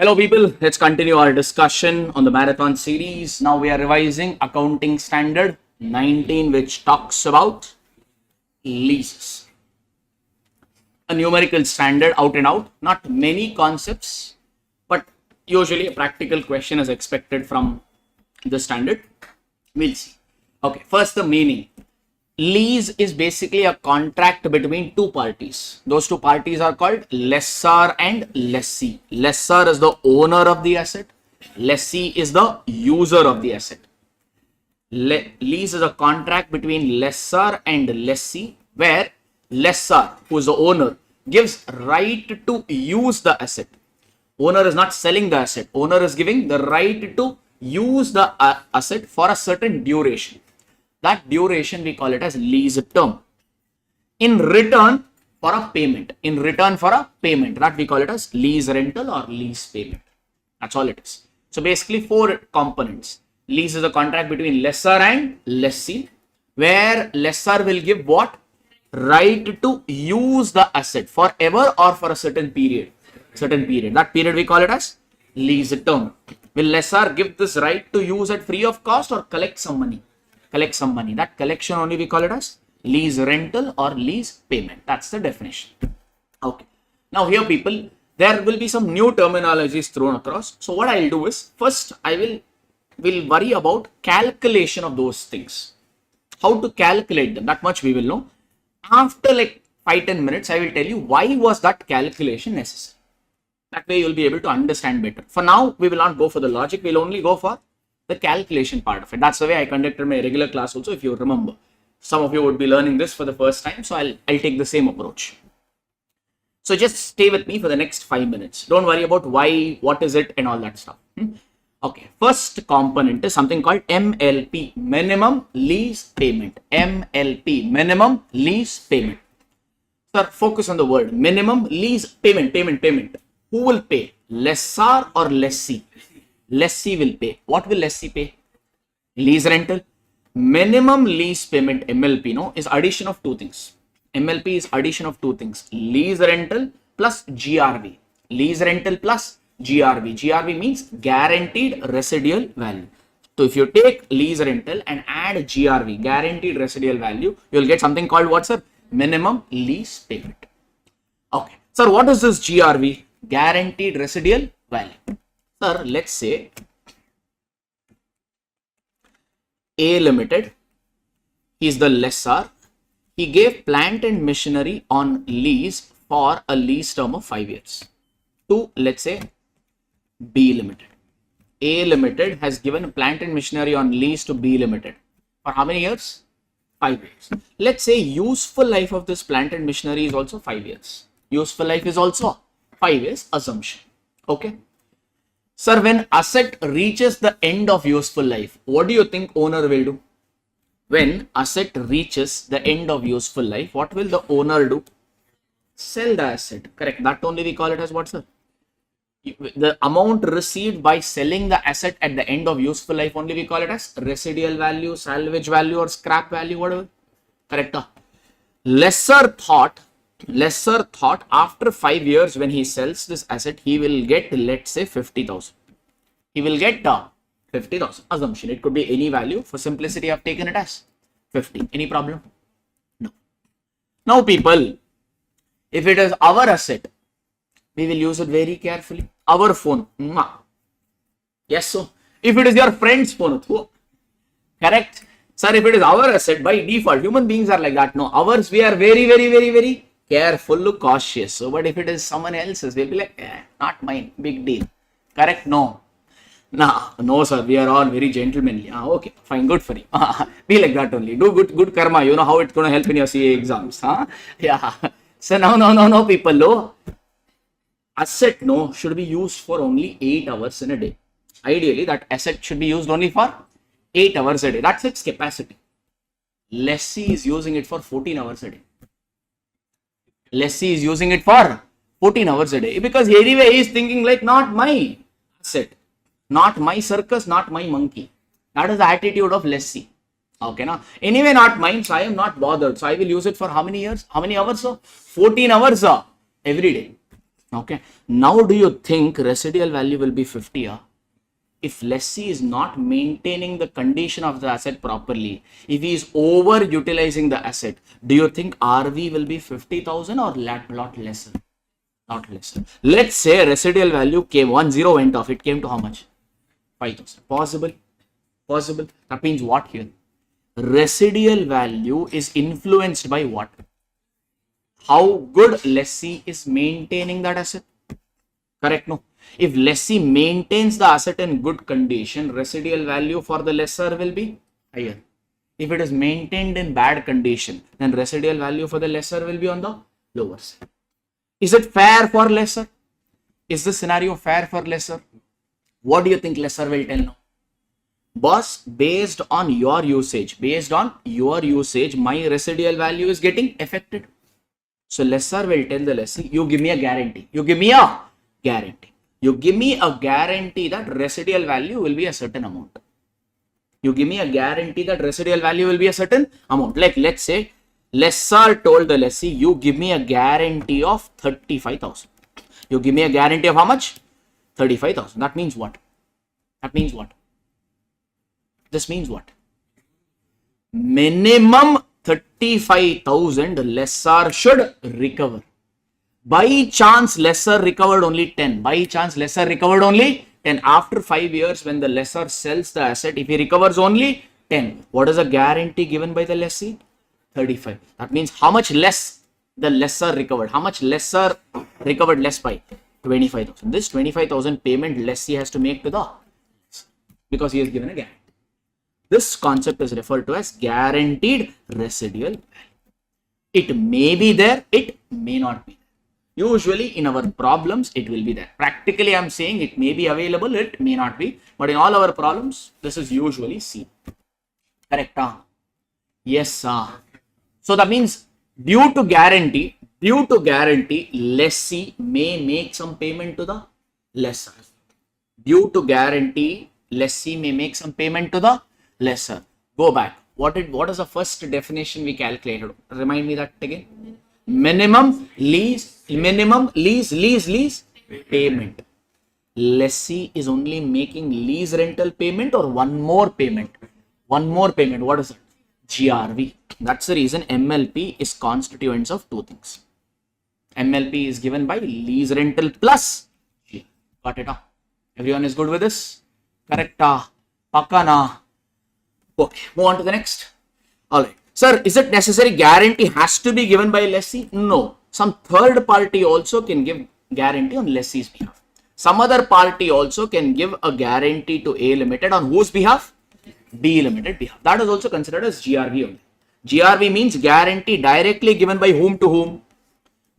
Hello people, let's continue our discussion on the marathon series. Now we are revising accounting standard 19, which talks about leases. A numerical standard out and out, not many concepts, but usually a practical question is expected from the standard. We'll see. Okay, first the meaning. Lease is basically a contract between two parties. Those two parties are called lessor and lessee. Lessor is the owner of the asset. Lessee is the user of the asset. Lease is a contract between lessor and lessee, where lessor, who is the owner, gives right to use the asset. Owner is not selling the asset. Owner is giving the right to use the asset for a certain duration. That duration we call it as lease term. In return for a payment. In return for a payment. That we call it as lease rental or lease payment. That's all it is. So basically 4 components. Lease is a contract between lessor and lessee, where lessor will give what? Right to use the asset forever or for a certain period. That period we call it as lease term. Will lessor give this right to use it free of cost or collect some money? Collect some money. That collection only we call it as lease rental or lease payment. That's the definition. Okay. Now here people, there will be some new terminologies thrown across. So what I'll do is, first I will worry about calculation of those things. How to calculate them, that much we will know. After like 5-10 minutes, I will tell you why was that calculation necessary. That way you'll be able to understand better. For now, we will not go for the logic. We'll only go for the calculation part of it. That's the way I conducted my regular class also, if you remember. Some of you would be learning this for the first time, so I'll take the same approach. So just stay with me for the next 5 minutes. Don't worry about why, what is it and all that stuff. Okay, first component is something called MLP, minimum lease payment. MLP, minimum lease payment. Sir, focus on the word minimum lease payment, payment. Who will pay? Lessor or lessee? Lessee will pay. What will lessee pay? Lease rental. Minimum lease payment, MLP, no, is addition of 2 things. MLP is addition of 2 things. Lease rental plus GRV. Lease rental plus GRV. GRV means guaranteed residual value. So if you take lease rental and add GRV, guaranteed residual value, you will get something called what's a minimum lease payment. Okay. Sir, what is this GRV? Guaranteed residual value. Sir, let's say A Limited, he is the lessor. He gave plant and machinery on lease for a lease term of 5 years to, let's say, B Limited. A Limited has given plant and machinery on lease to B Limited. For how many years? 5 years. Let's say useful life of this plant and machinery is also 5 years. Useful life is also 5 years, assumption. Okay. Sir, when asset reaches the end of useful life, what do you think owner will do? When asset reaches the end of useful life, what will the owner do? Sell the asset. Correct. That only we call it as what, sir? The amount received by selling the asset at the end of useful life only we call it as residual value, salvage value or scrap value, whatever. Correct. Lesser thought after 5 years when he sells this asset, he will get, let's say, 50,000. He will get 50,000. Assumption. It could be any value. For simplicity, I've taken it as 50. Any problem? No. Now, people, if it is our asset, we will use it very carefully. Our phone. Yes, so if it is your friend's phone, correct? Sir, if it is our asset, by default, human beings are like that. No, ours, we are very careful, cautious. So, but if it is someone else's, we'll be like, not mine, big deal. Correct? No. No, sir, we are all very gentlemanly. Okay, fine, good for you. Be like that only. Do good karma. You know how it's going to help in your CA exams. Yeah. So, no, people, no. Asset, no, should be used for only 8 hours in a day. Ideally, that asset should be used only for 8 hours a day. That's its capacity. Lessee is using it for 14 hours a day. Lessee is using it for 14 hours a day because anyway he is thinking like, not my asset, not my circus, not my monkey. That is the attitude of lessee. Okay, now anyway not mine, so I am not bothered. So I will use it for how many years? How many hours? So 14 hours every day. Okay. Now do you think residual value will be 50? If lessee is not maintaining the condition of the asset properly, if he is over utilizing the asset, do you think RV will be 50,000 or lot lesser? Not lesser. Let's say residual value came, 10 went off, it came to how much? 5,000. Possible? Possible. That means what here? Residual value is influenced by what? How good lessee is maintaining that asset. Correct? No. If lessee maintains the asset in good condition, residual value for the lessor will be higher. If it is maintained in bad condition, then residual value for the lessor will be on the lower side. Is it fair for lessor? Is this scenario fair for lessor? What do you think lessor will tell now? Boss, based on your usage, my residual value is getting affected. So lessor will tell the lessee, you give me a guarantee. You give me a guarantee. You give me a guarantee that residual value will be a certain amount. You give me a guarantee that residual value will be a certain amount. Like let's say, lessor told the lessee, you give me a guarantee of 35,000. You give me a guarantee of how much? 35,000. That means what? That means what? This means what? Minimum 35,000 lessor should recover. By chance, lessor recovered only 10. By chance, lessor recovered only 10. After 5 years, when the lessor sells the asset, if he recovers only 10, what is the guarantee given by the lessee? 35. That means how much less the lessor recovered? How much lessor recovered less by? 25,000. This 25,000 payment lessee has to make to the, because he has given a guarantee. This concept is referred to as guaranteed residual value. It may be there, it may not be. Usually in our problems, it will be there. Practically, I'm saying it may be available, it may not be. But in all our problems, this is usually seen. Correct? Yes. So that means due to guarantee, lessee may make some payment to the lessor. Due to guarantee, lessee may make some payment to the lessor. Go back. What is the first definition we calculated? Remind me that again. Minimum lease payment. Lessee is only making lease rental payment or one more payment. One more payment. What is it? GRV. That's the reason MLP is constituents of two things. MLP is given by lease rental plus GRV. Got it? Everyone is good with this? Correct? Pakana. Okay, move on to the next. All right. Sir, is it necessary guarantee has to be given by lessee? No. Some third party also can give guarantee on lessee's behalf. Some other party also can give a guarantee to A Limited on whose behalf? B Limited behalf. That is also considered as GRV only. GRV means guarantee directly given by whom to whom?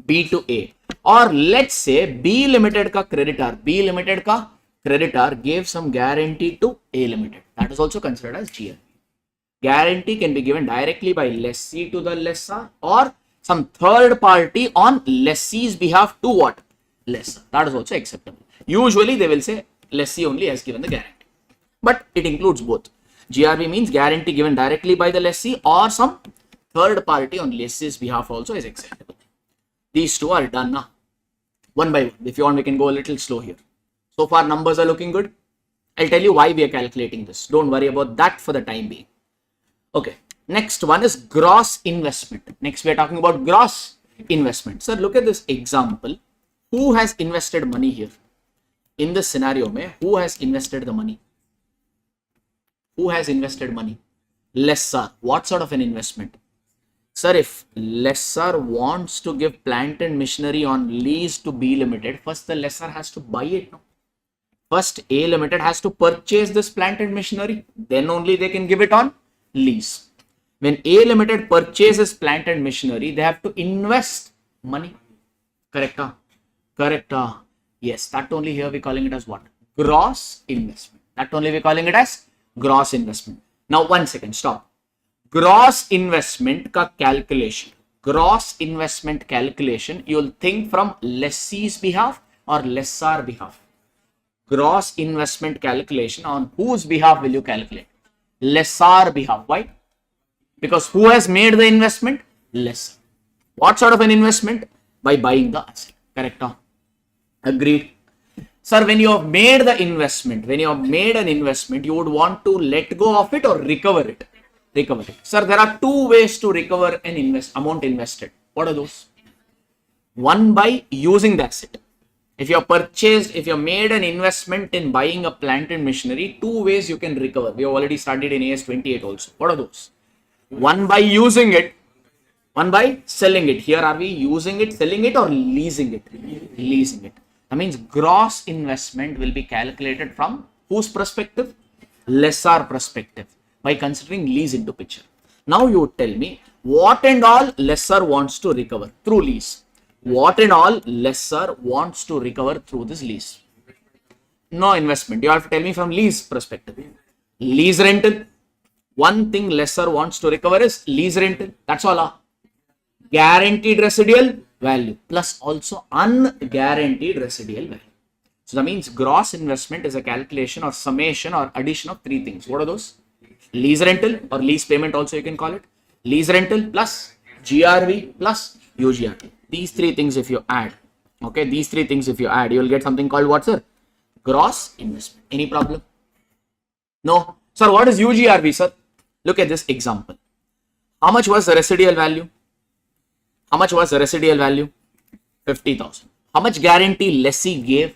B to A. Or let's say B Limited ka creditor gave some guarantee to A Limited. That is also considered as GRV. Guarantee can be given directly by lessee to the lessor or some third party on lessee's behalf to what? Lessor. That is also acceptable. Usually they will say lessee only has given the guarantee. But it includes both. GRV means guarantee given directly by the lessee or some third party on lessee's behalf also is acceptable. These two are done now. One by one. If you want, we can go a little slow here. So far numbers are looking good. I'll tell you why we are calculating this. Don't worry about that for the time being. Okay, next one is gross investment. Next, we are talking about gross investment. Sir, look at this example. Who has invested money here? In this scenario, who has invested the money? Who has invested money? Lessor. What sort of an investment? Sir, if lessor wants to give plant and machinery on lease to B Limited, first the lessor has to buy it. No? First, A Limited has to purchase this plant and machinery. Then only they can give it on lease. When A Limited purchases plant and machinery, they have to invest money. Correct? Correct? Yes, that only here we calling it as what? Gross investment. That only we calling it as gross investment. Now, 1 second, stop. Gross investment ka calculation. Gross investment calculation, you'll think from lessee's behalf or lessor behalf. Gross investment calculation, on whose behalf will you calculate? Lessor behalf. Why? Because who has made the investment? Lessor. What sort of an investment? By buying the asset. Correct? Agreed. Sir, when you have made the investment, you would want to let go of it or recover it. Recover it. Sir, there are two ways to recover an amount invested. What are those? One, by using the asset. If you have made an investment in buying a plant and machinery, two ways you can recover. We have already studied in AS 28 also. What are those? One, by using it. One, by selling it. Here are we using it, selling it, or leasing it? Leasing it. That means gross investment will be calculated from whose perspective? Lessor perspective, by considering lease into picture. Now you tell me what and all lessor wants to recover through lease. What and all lessor wants to recover through this lease? No investment. You have to tell me from lease perspective. Lease rental. One thing lessor wants to recover is lease rental. That's all. Guaranteed residual value plus also unguaranteed residual value. So that means gross investment is a calculation or summation or addition of three things. What are those? Lease rental or lease payment also you can call it. Lease rental plus GRV plus UGRV. These three things if you add, okay, you will get something called what, sir? Gross investment. Any problem? No. Sir, what is UGRV, sir? Look at this example. How much was the residual value? 50,000. How much guarantee lessee gave?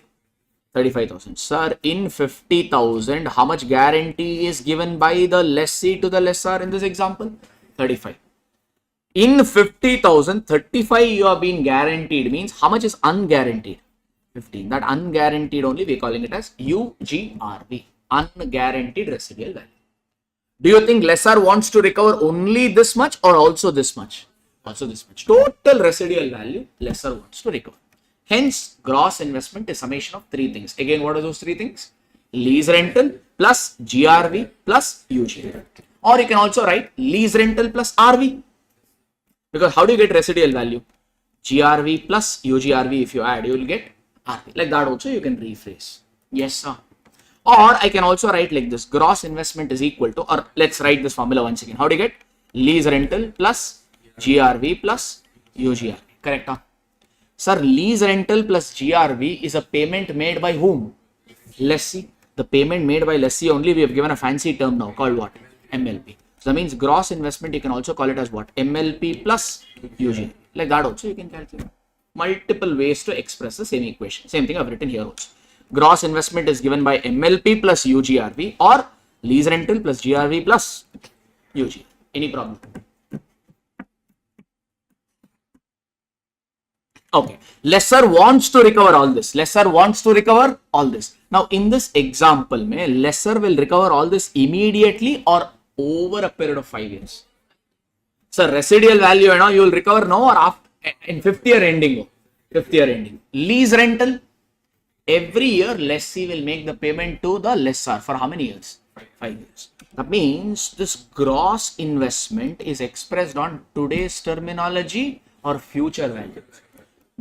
35,000. Sir, in 50,000, how much guarantee is given by the lessee to the lessor in this example? 35. In 50,000, 35 you are being guaranteed means how much is unguaranteed? 15. That unguaranteed only we are calling it as UGRV, unguaranteed residual value. Do you think lessor wants to recover only this much or also this much? Also this much. Total residual value lessor wants to recover. Hence, gross investment is summation of three things. Again, what are those three things? Lease rental plus GRV plus UGRV. Or you can also write lease rental plus RV. Because how do you get residual value? GRV plus UGRV, if you add, you will get RV. Like that also you can rephrase. Yes, sir. Or I can also write like this. Gross investment is equal to, or let's write this formula once again. How do you get? Lease rental plus GRV plus UGRV. Correct, huh? Sir, lease rental plus GRV is a payment made by whom? Lessee. The payment made by lessee only we have given a fancy term now called what? MLP. So that means gross investment you can also call it as what? MLP plus UGRV. Like that also you can calculate. Multiple ways to express the same equation. Same thing I've written here also. Gross investment is given by MLP plus UGRV or lease rental plus GRV plus UGRV. Any problem? Okay, lessor wants to recover all this. Now, in this example, lessor will recover all this immediately or over a period of 5 years. So, residual value, you will recover now or after in 5th year ending. Lease rental, every year lessee will make the payment to the lessor for how many years? 5 years. That means this gross investment is expressed on today's terminology or future value.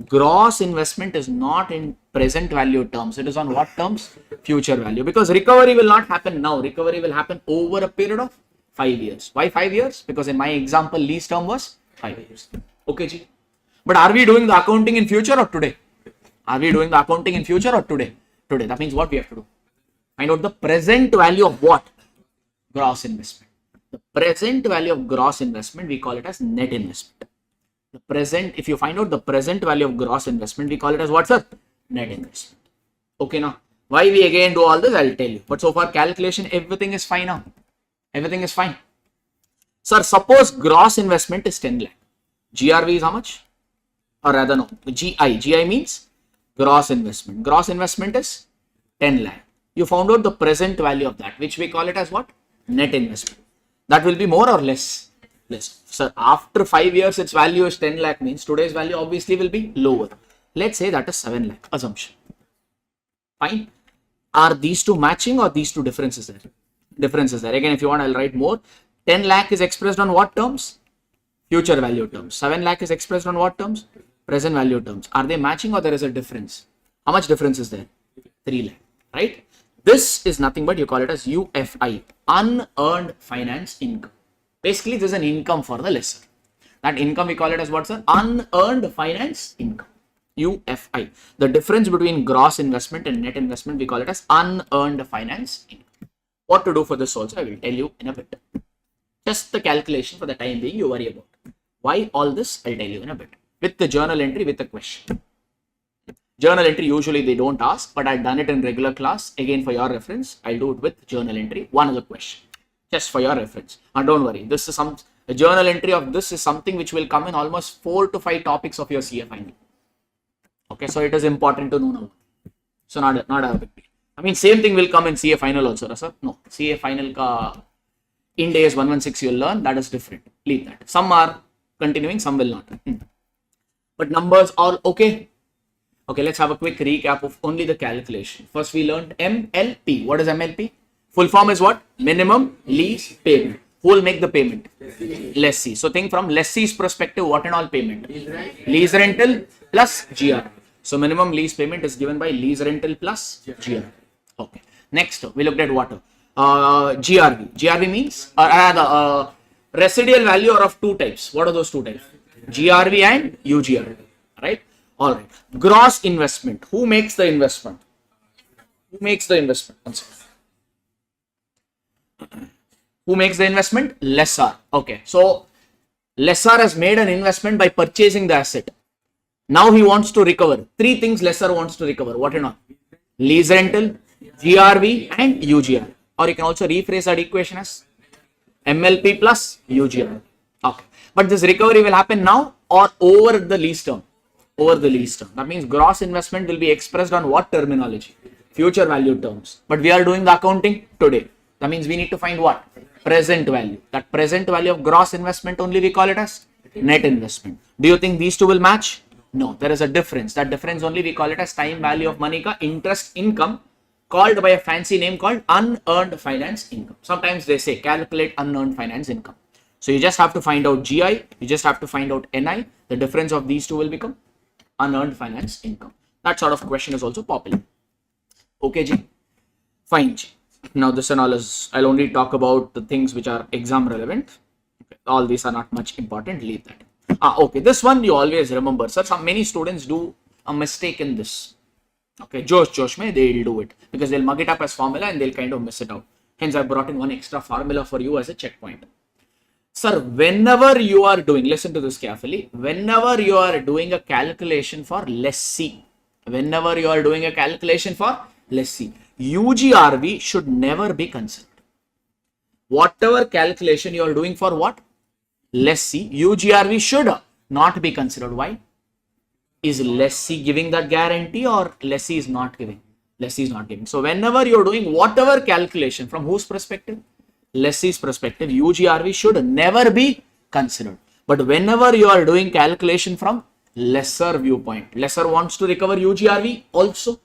Gross investment is not in present value terms. It is on what terms? Future value. Because recovery will not happen now. Recovery will happen over a period of 5 years. Why 5 years? Because in my example, lease term was 5 years. Okay, ji. But are we doing the accounting in future or today? Today. That means what we have to do? Find out the present value of what? Gross investment. The present value of gross investment, we call it as net investment. If you find out the present value of gross investment, we call it as what, sir? Net investment. Okay, now, why we again do all this, I'll tell you. But so far, calculation, everything is fine now. Everything is fine. Sir, suppose gross investment is 10 lakh. GRV is how much? Or rather, no, GI means gross investment. Gross investment is 10 lakh. You found out the present value of that, which we call it as what? Net investment. That will be more or less? Less. So after 5 years, its value is 10 lakh means today's value obviously will be lower. Let's say that is 7 lakh assumption. Fine. Are these two matching or these two differences there? Differences there. Again, if you want, I'll write more. 10 lakh is expressed on what terms? Future value terms. 7 lakh is expressed on what terms? Present value terms. Are they matching or there is a difference? How much difference is there? 3 lakh. Right? This is nothing but you call it as UFI. Unearned finance income. Basically, this is an income for the lessor. That income we call it as what, sir? Unearned finance income. UFI. The difference between gross investment and net investment, we call it as unearned finance income. What to do for this also, I will tell you in a bit. Just the calculation for the time being, you worry about. Why all this, I'll tell you in a bit. With the journal entry with a question. Journal entry usually they don't ask, but I've done it in regular class. Again, for your reference, I'll do it with journal entry. One other question, just for your reference. And don't worry, this is a journal entry of this is something which will come in almost 4 to 5 topics of your CA final. Okay, so it is important to know now. So not a big deal. I mean, same thing will come in CA final also, sir. No, CA final ka Ind AS 116 you'll learn, that is different. Leave that. Some are continuing, some will not. But numbers all okay. Okay, let's have a quick recap of only the calculation. First, we learned MLP. What is MLP? Full form is what? Minimum lease payment. Who will make the payment? Lessee. So think from lessee's perspective, what and all payment? Lease rental plus GR. So minimum lease payment is given by lease rental plus GR. Okay. Next, we looked at what? GRV. GRV means residual value are of two types. What are those two types? GRV and UGR. Right? All right. Gross investment. Who makes the investment? Who makes the investment? Who makes the investment? Lessor. Okay. So lessor has made an investment by purchasing the asset. Now he wants to recover. Three things lessor wants to recover. What and all? Lease rental, GRV and UGR. Or you can also rephrase that equation as MLP plus UGR. Okay. But this recovery will happen now or over the lease term? Over the lease term. That means gross investment will be expressed on what terminology? Future value terms. But we are doing the accounting today. That means we need to find what? Present value. That present value of gross investment only we call it as net investment. Do you think these two will match? No, there is a difference. That difference only we call it as time value of money ka interest income, called by a fancy name called unearned finance income. Sometimes they say calculate unearned finance income. So you just have to find out GI, you just have to find out NI. The difference of these two will become unearned finance income. That sort of question is also popular. Okay, G. Fine, G. Now this and all is, I'll only talk about the things which are exam relevant. Okay. All these are not much important. Leave that. Okay. This one you always remember, sir. Many students do a mistake in this. Okay. Josh mein they'll do it because they'll mug it up as formula and they'll kind of miss it out. Hence, I brought in one extra formula for you as a checkpoint. Sir, whenever you are doing, listen to this carefully, whenever you are doing a calculation for lessee, UGRV should never be considered. Whatever calculation you are doing for what? Lessee, UGRV should not be considered. Why? Is lessee giving that guarantee or lessee is not giving? Lessee is not giving. So whenever you are doing whatever calculation, from whose perspective? Lessee's perspective, UGRV should never be considered. But whenever you are doing calculation from lesser viewpoint, lesser wants to recover UGRV also.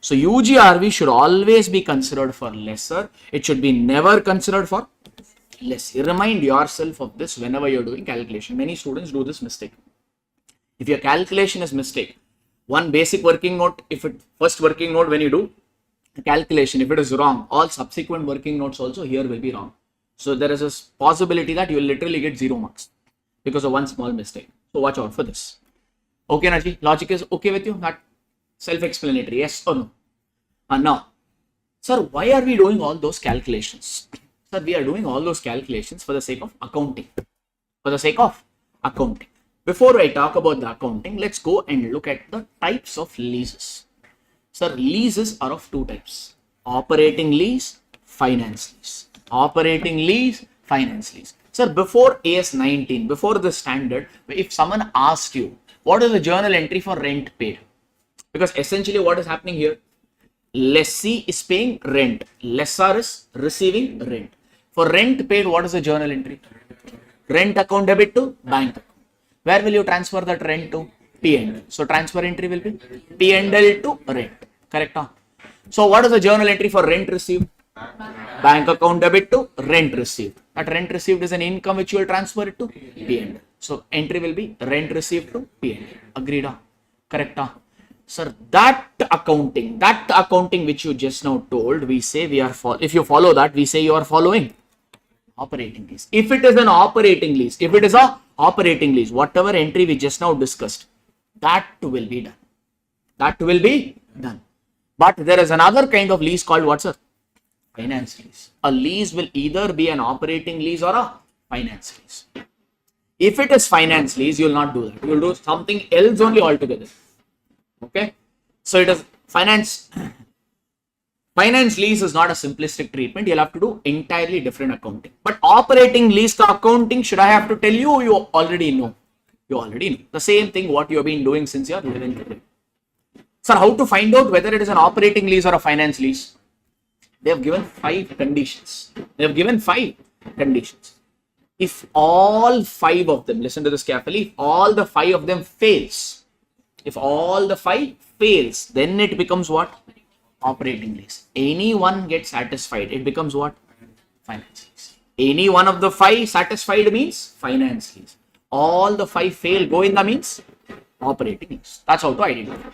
So UGRV should always be considered for lesser. It should be never considered for lessee. Remind yourself of this whenever you're doing calculation. Many students do this mistake. If your calculation is mistake, one basic working note, first working note when you do calculation, if it is wrong, all subsequent working notes also here will be wrong. So there is a possibility that you will literally get 0 marks because of one small mistake. So watch out for this. Okay, Naji, logic is okay with you? That self-explanatory, yes or no? And now, sir, why are we doing all those calculations? Sir, we are doing all those calculations for the sake of accounting. For the sake of accounting. Before I talk about the accounting, let's go and look at the types of leases. Sir, leases are of two types. Operating lease, finance lease. Operating lease, finance lease. Sir, before AS 19, before the standard, if someone asked you, what is the journal entry for rent paid? Because essentially what is happening here? Lessee is paying rent. Lessor is receiving rent. For rent paid, what is the journal entry? Rent account debit to bank account. Where will you transfer that rent to? P&L. So transfer entry will be P&L to rent. Correct? Huh? So what is the journal entry for rent received? Bank account debit to rent received. That rent received is an income which you will transfer it to P&L. So entry will be rent received to P&L. Agreed? Huh? Correct? Huh? Sir, that accounting which you just now told, we say we are if you follow that, we say you are following operating lease. If it is an operating lease, whatever entry we just now discussed, that will be done. That will be done. But there is another kind of lease called what, sir? Finance lease. A lease will either be an operating lease or a finance lease. If it is finance lease, you will not do that. You will do something else only altogether. Okay. So it is finance. Finance lease is not a simplistic treatment. You'll have to do entirely different accounting. But operating lease accounting, should I have to tell you? You already know. You already know. The same thing what you have been doing since your 11th grade. Sir, how to find out whether it is an operating lease or a finance lease? They have given 5 conditions. They have given 5 conditions. If all 5 of them, listen to this carefully, if all the 5 of them fails, if all the 5 fails, then it becomes what? Operating lease. Any one gets satisfied, it becomes what? Finance lease. Any one of the 5 satisfied means finance lease. All the 5 fail, go in the means operating lease. That's how to identify.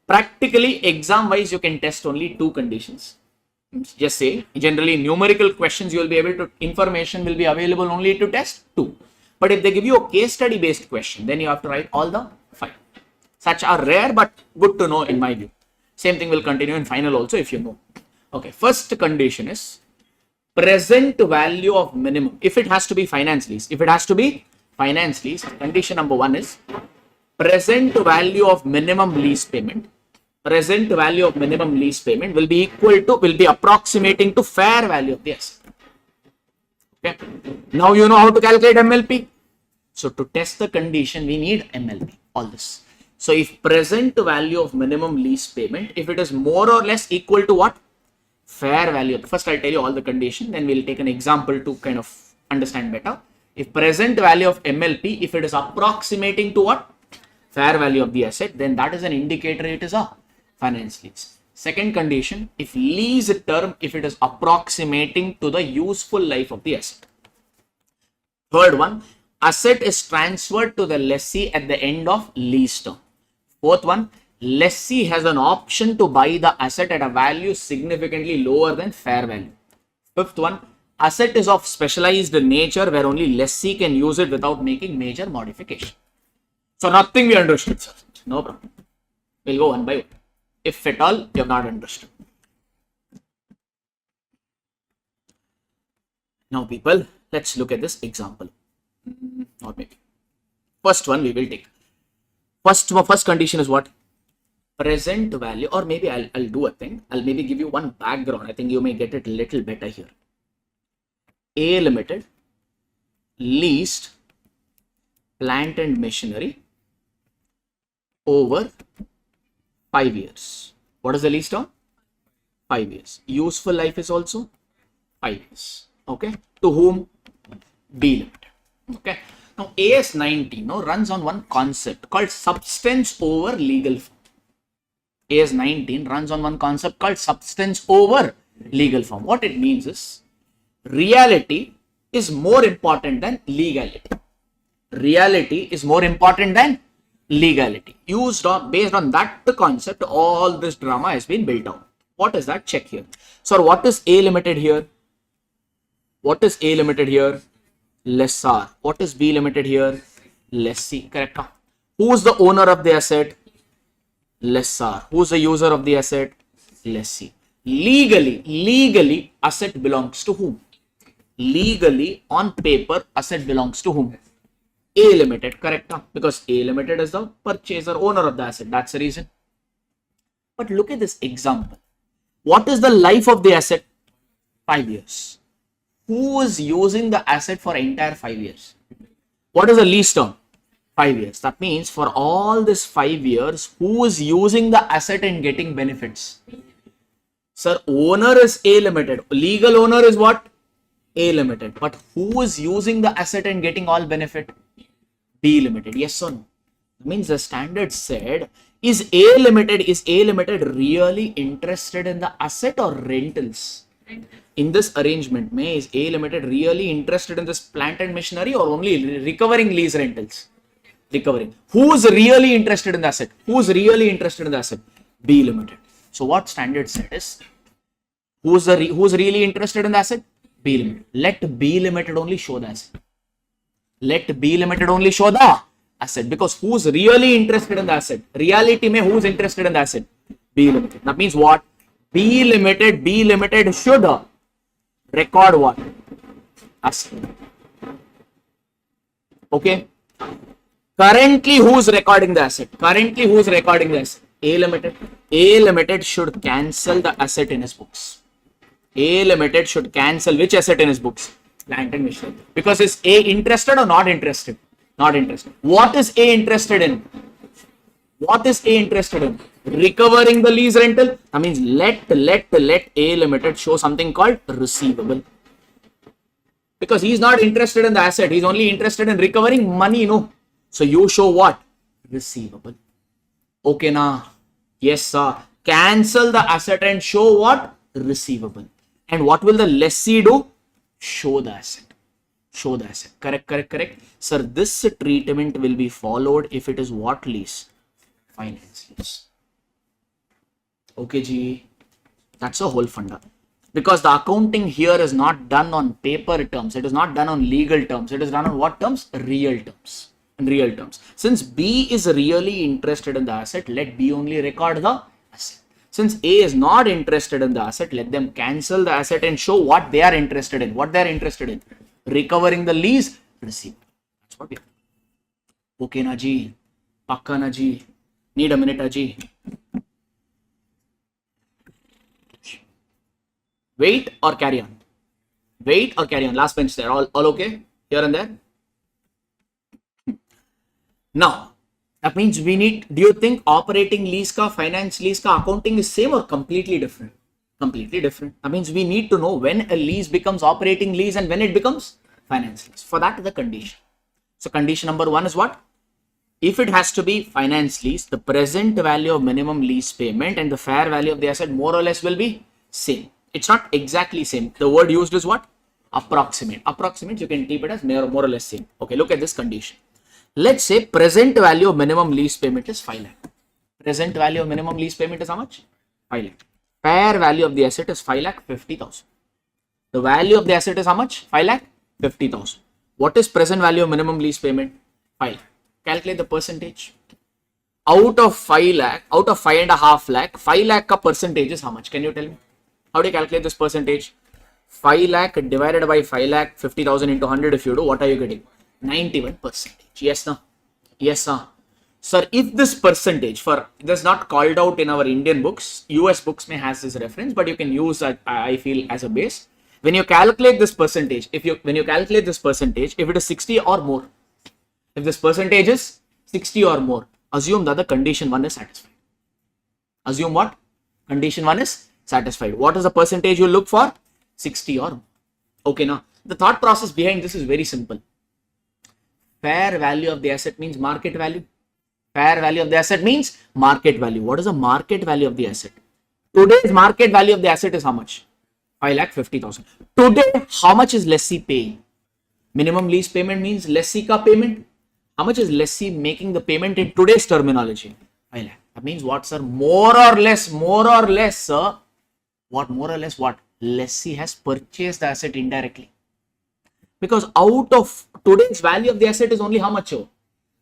Practically, exam wise, you can test only 2 conditions. Just say, generally numerical questions, you will be able to, information will be available only to test 2. But if they give you a case study based question, then you have to write all the 5. Such are rare, but good to know in my view. Same thing will continue in final also if you know. Okay, first condition is present value of minimum. If it has to be finance lease, condition number 1 is present value of minimum lease payment. Present value of minimum lease payment will be approximating to fair value of the asset. Okay. Now you know how to calculate MLP. So to test the condition, we need MLP, all this. So if present value of minimum lease payment, if it is more or less equal to what? Fair value. First I'll tell you all the condition, then we'll take an example to kind of understand better. If present value of MLP, if it is approximating to what? Fair value of the asset, then that is an indicator it is a finance lease. Second condition, if lease term, if it is approximating to the useful life of the asset. Third one, asset is transferred to the lessee at the end of lease term. Fourth one, lessee has an option to buy the asset at a value significantly lower than fair value. Fifth one, asset is of specialized nature where only lessee can use it without making major modification. So nothing we understood, sir. No problem. We'll go one by one. If at all you have not understood. Now people, let's look at this example. Or maybe first one we will take. First condition is what? Present value, or maybe I'll do a thing. I'll maybe give you one background. I think you may get it a little better here. A Limited leased plant and machinery over 5 years. What is the lease term? 5 years. Useful life is also 5 years. Okay. To whom? B Limited. Okay. Now AS 19 runs on one concept called substance over legal form. AS 19 runs on one concept called substance over legal form. What it means is reality is more important than legality. Reality is more important than legality. Based on that concept, all this drama has been built out. What is that? Check here. So what is A Limited here? What is A Limited here? Lessor. What is B Limited here? Lessee. Correct? Who is the owner of the asset? Lessor. Who is the user of the asset? Lessee. Legally, asset belongs to whom? Legally, on paper, asset belongs to whom? A Limited. Correct? Because A Limited is the purchaser, owner of the asset. That's the reason. But look at this example. What is the life of the asset? 5 years. Who is using the asset for entire 5 years? What is the lease term? 5 years. That means for all this 5 years, who is using the asset and getting benefits? Sir, owner is A Limited. Legal owner is what? A Limited. But who is using the asset and getting all benefit? B Limited. Yes or no? That means the standard said, is A Limited really interested in the asset or rentals? In this arrangement, is A Limited really interested in this plant and machinery or only recovering lease rentals? Recovering. Who is really interested in the asset? Who is really interested in the asset? B Limited. So what standard said is, who's really interested in the asset? B Limited. Let B Limited only show the asset. Let B Limited only show the asset, because who's really interested in the asset? Reality mein who's interested in the asset? B Limited. That means what? B Limited should record what? Asset. Okay. Currently, who's recording the asset? Currently, who's recording the asset? A Limited. A Limited should cancel the asset in his books. A Limited should cancel which asset in his books? Plant and machinery. Because is A interested or not interested? Not interested. What is A interested in? What is A interested in? Recovering the lease rental. That means let A Limited show something called receivable. Because he's not interested in the asset. He's only interested in recovering money, no? So you show what? Receivable. Okay, na? Yes, sir. Cancel the asset and show what? Receivable. And what will the lessee do? Show the asset. Show the asset. Correct. Sir, this treatment will be followed if it is what lease? Finance lease. Okay, G. That's a whole funda. Because the accounting here is not done on paper terms. It is not done on legal terms. It is done on what terms? Real terms. In real terms. Since B is really interested in the asset, let B only record the asset. Since A is not interested in the asset, let them cancel the asset and show what they are interested in. What they are interested in. Recovering the lease, receipt. That's what we have. Okay, na ji. Pakka na ji. Need a minute, na ji. Wait or carry on? Wait or carry on? Last bench there. All okay? Here and there? Now, that means we need, do you think operating lease ka, finance lease ka, accounting is same or completely different? Completely different. That means we need to know when a lease becomes operating lease and when it becomes finance lease. For that, the condition. So condition number 1 is what? If it has to be finance lease, the present value of minimum lease payment and the fair value of the asset more or less will be same. It's not exactly same. The word used is what? Approximate. Approximate, you can keep it as more or less same. Okay, look at this condition. Let's say present value of minimum lease payment is 5 lakh. Present value of minimum lease payment is how much? 5 lakh. Fair value of the asset is 5 lakh 50,000. The value of the asset is how much? 5 lakh 50,000. What is present value of minimum lease payment? 5 lakh. Calculate the percentage. Out of 5 lakh, out of 5.5 lakh, 5 lakh ka percentage is how much? Can you tell me? How do you calculate this percentage? 5 lakh divided by 5 lakh 50,000 into 100 if you do, what are you getting? 91%. Yes, no? Yes, no? Sir, if this percentage for, this is not called out in our Indian books, US books may has this reference, but you can use that, I feel, as a base. When you calculate this percentage, when you calculate this percentage, if it is 60 or more, if this percentage is 60 or more, assume that the condition 1 is satisfied. Assume what? Condition 1 is satisfied. What is the percentage you look for? 60 or more. Okay, now the thought process behind this is very simple. Fair value of the asset means market value. Fair value of the asset means market value. What is the market value of the asset? Today's market value of the asset is how much? 5,50,000. Today, how much is lessee paying? Minimum lease payment means lessee ka payment. How much is lessee making the payment in today's terminology? 5 lakh. That means what, sir? More or less, sir. What more or less what? Lessee has purchased the asset indirectly. Because out of today's value of the asset is only how much?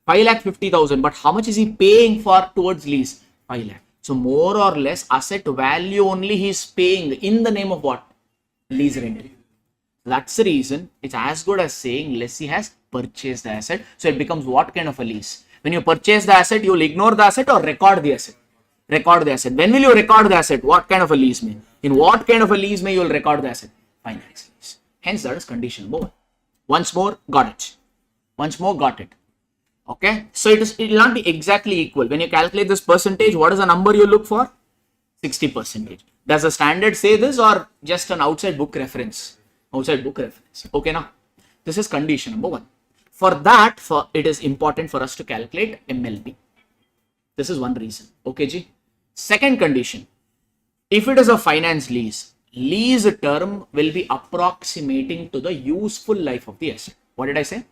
5,50,000. But how much is he paying for towards lease? 5 lakh. So more or less asset value only he is paying in the name of what? Lease rental. That's the reason it's as good as saying lessee has purchased the asset. So it becomes what kind of a lease? When you purchase the asset, you will ignore the asset or record the asset? Record the asset. When will you record the asset? What kind of a lease may? In what kind of a lease may you will record the asset? Finance lease. Hence that is condition number 1. Once more, got it. Once more, got it. Okay. So it will not be exactly equal. When you calculate this percentage, what is the number you look for? 60%. Does the standard say this or just an outside book reference? Outside book reference. Okay, now this is condition number 1. For that, it is important for us to calculate MLP. This is one reason. Okay, G. Second condition. If it is a finance lease, lease term will be approximating to the useful life of the asset. What did I say?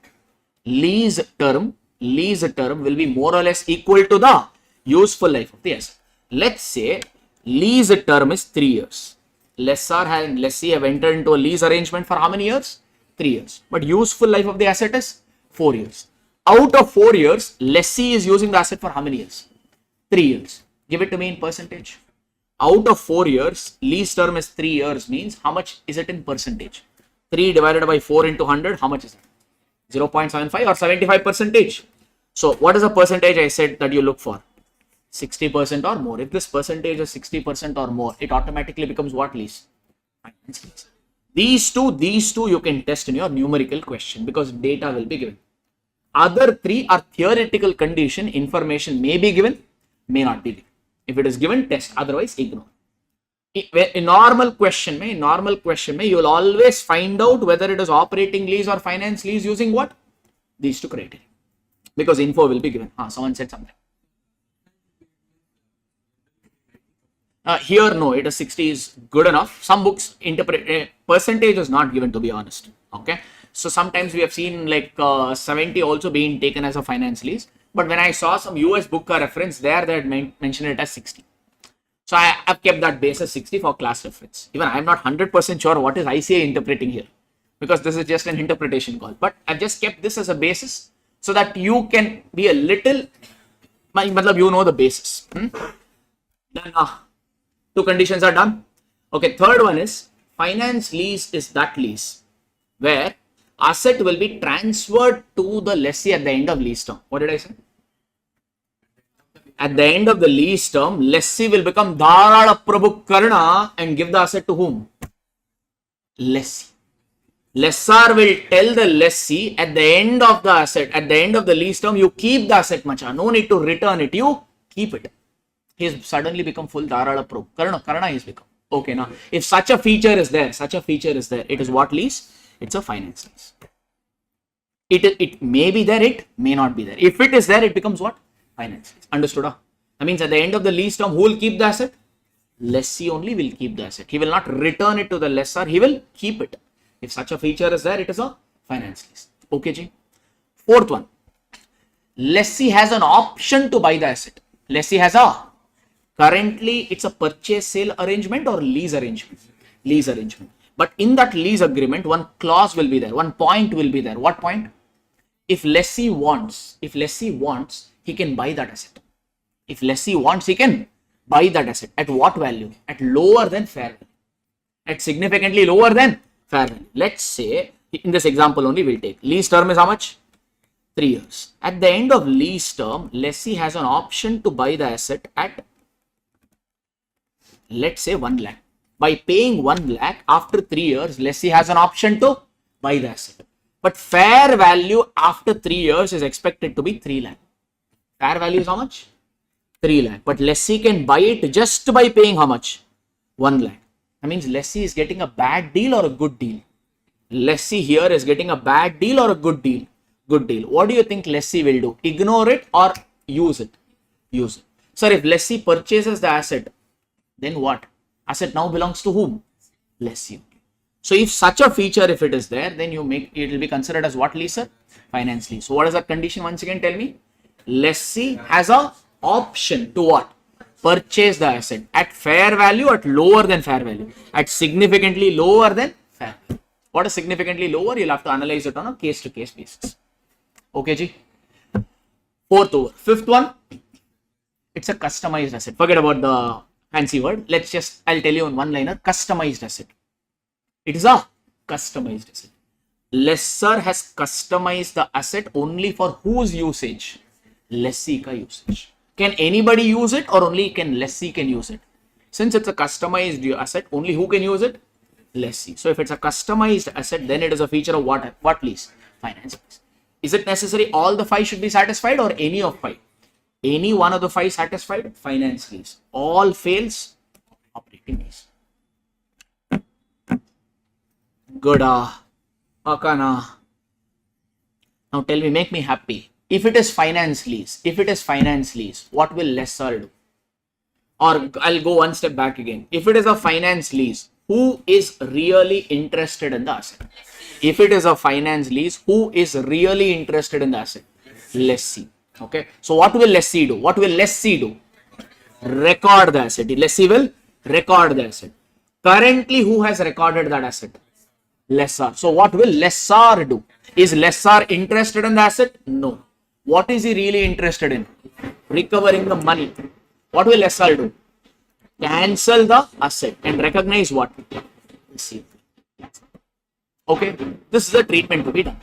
Lease term will be more or less equal to the useful life of the asset. Let's say lease term is 3 years. Lessor and lessee have entered into a lease arrangement for how many years? 3 years. But useful life of the asset is 4 years. Out of 4 years, lessee is using the asset for how many years? 3 years. Give it to me in percentage. Out of 4 years, lease term is 3 years, means how much is it in percentage? 3 divided by 4 into 100, how much is it? 0.75 or 75 percentage. So what is the percentage I said that you look for? 60% or more. If this percentage is 60% or more, it automatically becomes what lease? Finance lease. These two you can test in your numerical question because data will be given. Other 3 are theoretical condition. Information may be given, may not be given. If it is given, test. Otherwise, ignore. In normal question, you will always find out whether it is operating lease or finance lease using what? These 2 criteria. Because info will be given. Someone said something. Here, no, it is 60 is good enough. Some books interpret percentage is not given, to be honest. Okay. So sometimes we have seen like 70 also being taken as a finance lease. But when I saw some US book reference there, they had mentioned it as 60. So I have kept that base as 60 for class reference. Even I am not 100% sure what is ICA interpreting here, because this is just an interpretation call. But I've just kept this as a basis so that you can be a little, you know the basis. Then 2 conditions are done. Okay, third one is finance lease is that lease where asset will be transferred to the lessee at the end of lease term. What did I say? At the end of the lease term, lessee will become Dharala Prabhu Karna and give the asset to whom? Lessee. Lessor will tell the lessee at the end of the asset, at the end of the lease term, you keep the asset, macha. No need to return it. You keep it. He's suddenly become full Dharala Prabhu. Karna he's become. Okay, now if such a feature is there, it is what lease? It's a finance lease. It may be there, it may not be there. If it is there, it becomes what? Finance lease. Understood? That means at the end of the lease term, who will keep the asset? Lessee only will keep the asset. He will not return it to the lessor. He will keep it. If such a feature is there, it is a finance lease. Okay, ji. Fourth one. Lessee has an option to buy the asset. Lessee has currently it's a purchase sale arrangement or lease arrangement. Lease arrangement. But in that lease agreement, one clause will be there. One point will be there. What point? If lessee wants, he can buy that asset. If lessee wants, he can buy that asset. At what value? At lower than fair value. At significantly lower than fair value. Let's say, in this example only we'll take. Lease term is how much? 3 years. At the end of lease term, lessee has an option to buy the asset at, let's say, 1 lakh. By paying 1 lakh, after 3 years, lessee has an option to buy the asset. But fair value after 3 years is expected to be 3 lakh. Fair value is how much? 3 lakh. But lessee can buy it just by paying how much? 1 lakh. That means lessee is getting a bad deal or a good deal? Lessee here is getting a bad deal or a good deal? Good deal. What do you think lessee will do? Ignore it or use it? Use it. Sir, if lessee purchases the asset, then what? Asset now belongs to whom? Lessee. So if such a feature, if it is there, then it will be considered as what leaser? Finance lease. So what is the condition? Once again, tell me. Lessee has a option to what? Purchase the asset at fair value, at lower than fair value, at significantly lower than fair value. What is significantly lower? You'll have to analyze it on a case-to-case basis. Okay, ji. Fourth over. Fifth one, it's a customized asset. Forget about the fancy word. I'll tell you in one liner, customized asset. It is a customized asset. Lessor has customized the asset only for whose usage? Lessee ka usage. Can anybody use it or only lessee can use it? Since it's a customized asset, only who can use it? Lessee. So if it's a customized asset, then it is a feature of what lease? Finance lease. Is it necessary all the 5 should be satisfied or any of 5? Any one of the 5 satisfied? Finance lease. All fails? Operating lease. Good. Akana. Now tell me, make me happy. If it is finance lease, what will lessor do? Or I'll go one step back again. If it is a finance lease, who is really interested in the asset? If it is a finance lease, who is really interested in the asset? Lessee. Okay. So what will lessee do? Record the asset. Lessee will record the asset. Currently, who has recorded that asset? Lessor. So what will lessor do? Is lessor interested in the asset? No. What is he really interested in? Recovering the money. What will SR do? Cancel the asset and recognize what? Receive. Okay, this is the treatment to be done.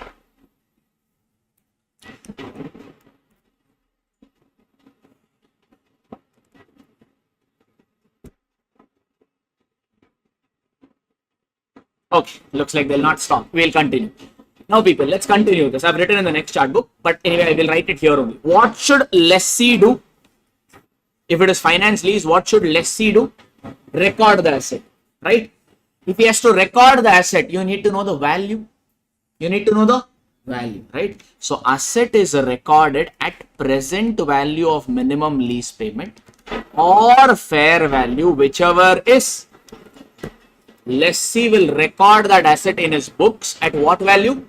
Okay, looks like they'll not stop. We'll continue. Now, people, let's continue this. I've written in the next chart book, but anyway, I will write it here only. What should lessee do? If it is finance lease, what should lessee do? Record the asset, right? If he has to record the asset, you need to know the value. You need to know the value, right? So, asset is recorded at present value of minimum lease payment or fair value, whichever is. Lessee will record that asset in his books at what value?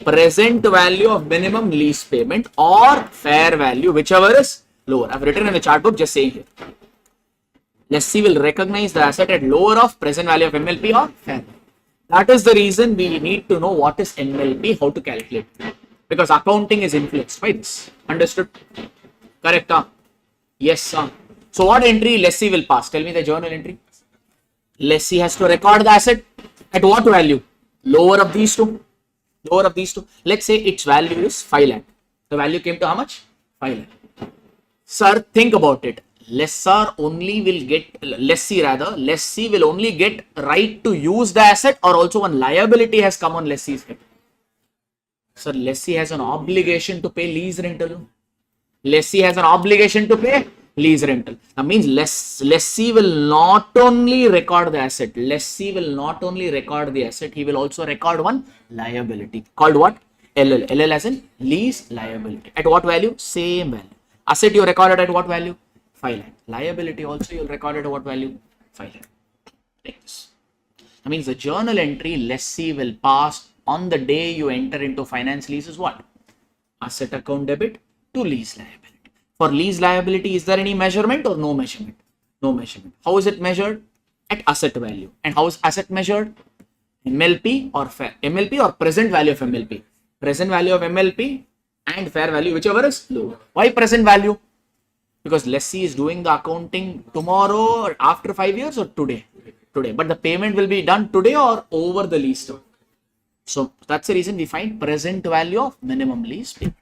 Present value of minimum lease payment or fair value, whichever is lower. I've written in the chart book, just saying here. Lessee will recognize the asset at lower of present value of MLP or fair value. That is the reason we need to know what is MLP, how to calculate it. Because accounting is influenced by this. Understood? Correct? Yes, sir. So what entry lessee will pass? Tell me the journal entry. Lessee has to record the asset at what value? Lower of these two. Lower of these two. Let's say its value is 5 lakh. The value came to how much? 5 lakh. Sir, think about it. Lessee will only get right to use the asset, or also one liability has come on lessee's head. Sir, lessee has an obligation to pay lease rental. Lessee has an obligation to pay lease rental. That means lessee will not only record the asset. Lessee will not only record the asset, he will also record one liability called what? LL. LL as in lease liability. At what value? Same value. Asset you recorded at what value? 5 lakh. Liability also you'll record at what value? 5 lakh. Take this. That means the journal entry lessee will pass on the day you enter into finance lease is what? Asset account debit to lease liability. For lease liability, is there any measurement or no measurement? No measurement. How is it measured? At asset value. And how is asset measured? MLP or fair? MLP or present value of MLP? Present value of MLP and fair value, whichever is lower. Why present value? Because lessee is doing the accounting tomorrow or after 5 years or today? Today. But the payment will be done today or over the lease term. So that's the reason we find present value of minimum lease payment.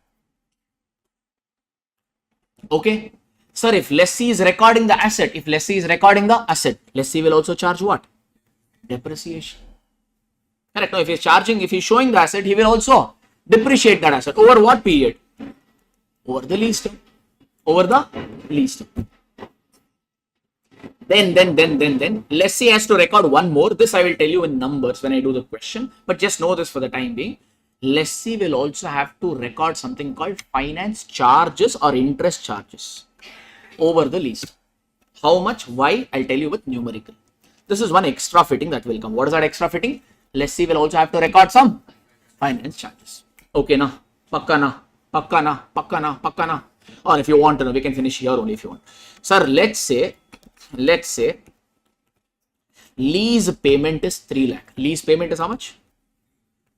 Okay. Sir, if lessee is recording the asset, lessee will also charge what? Depreciation. Correct. No, if he's showing the asset, he will also depreciate that asset. Over what period? Over the lease term. Over the lease term. Then lessee has to record one more. This I will tell you in numbers when I do the question, but just know this for the time being. Lessee will also have to record something called finance charges or interest charges over the lease. How much? Why? I'll tell you with numerical. This is one extra fitting that will come. What is that extra fitting? Lessee will also have to record some finance charges. Okay, na? Pakka na? Or if you want to know, we can finish here only if you want. Sir, let's say lease payment is 3 lakh. Lease payment is how much?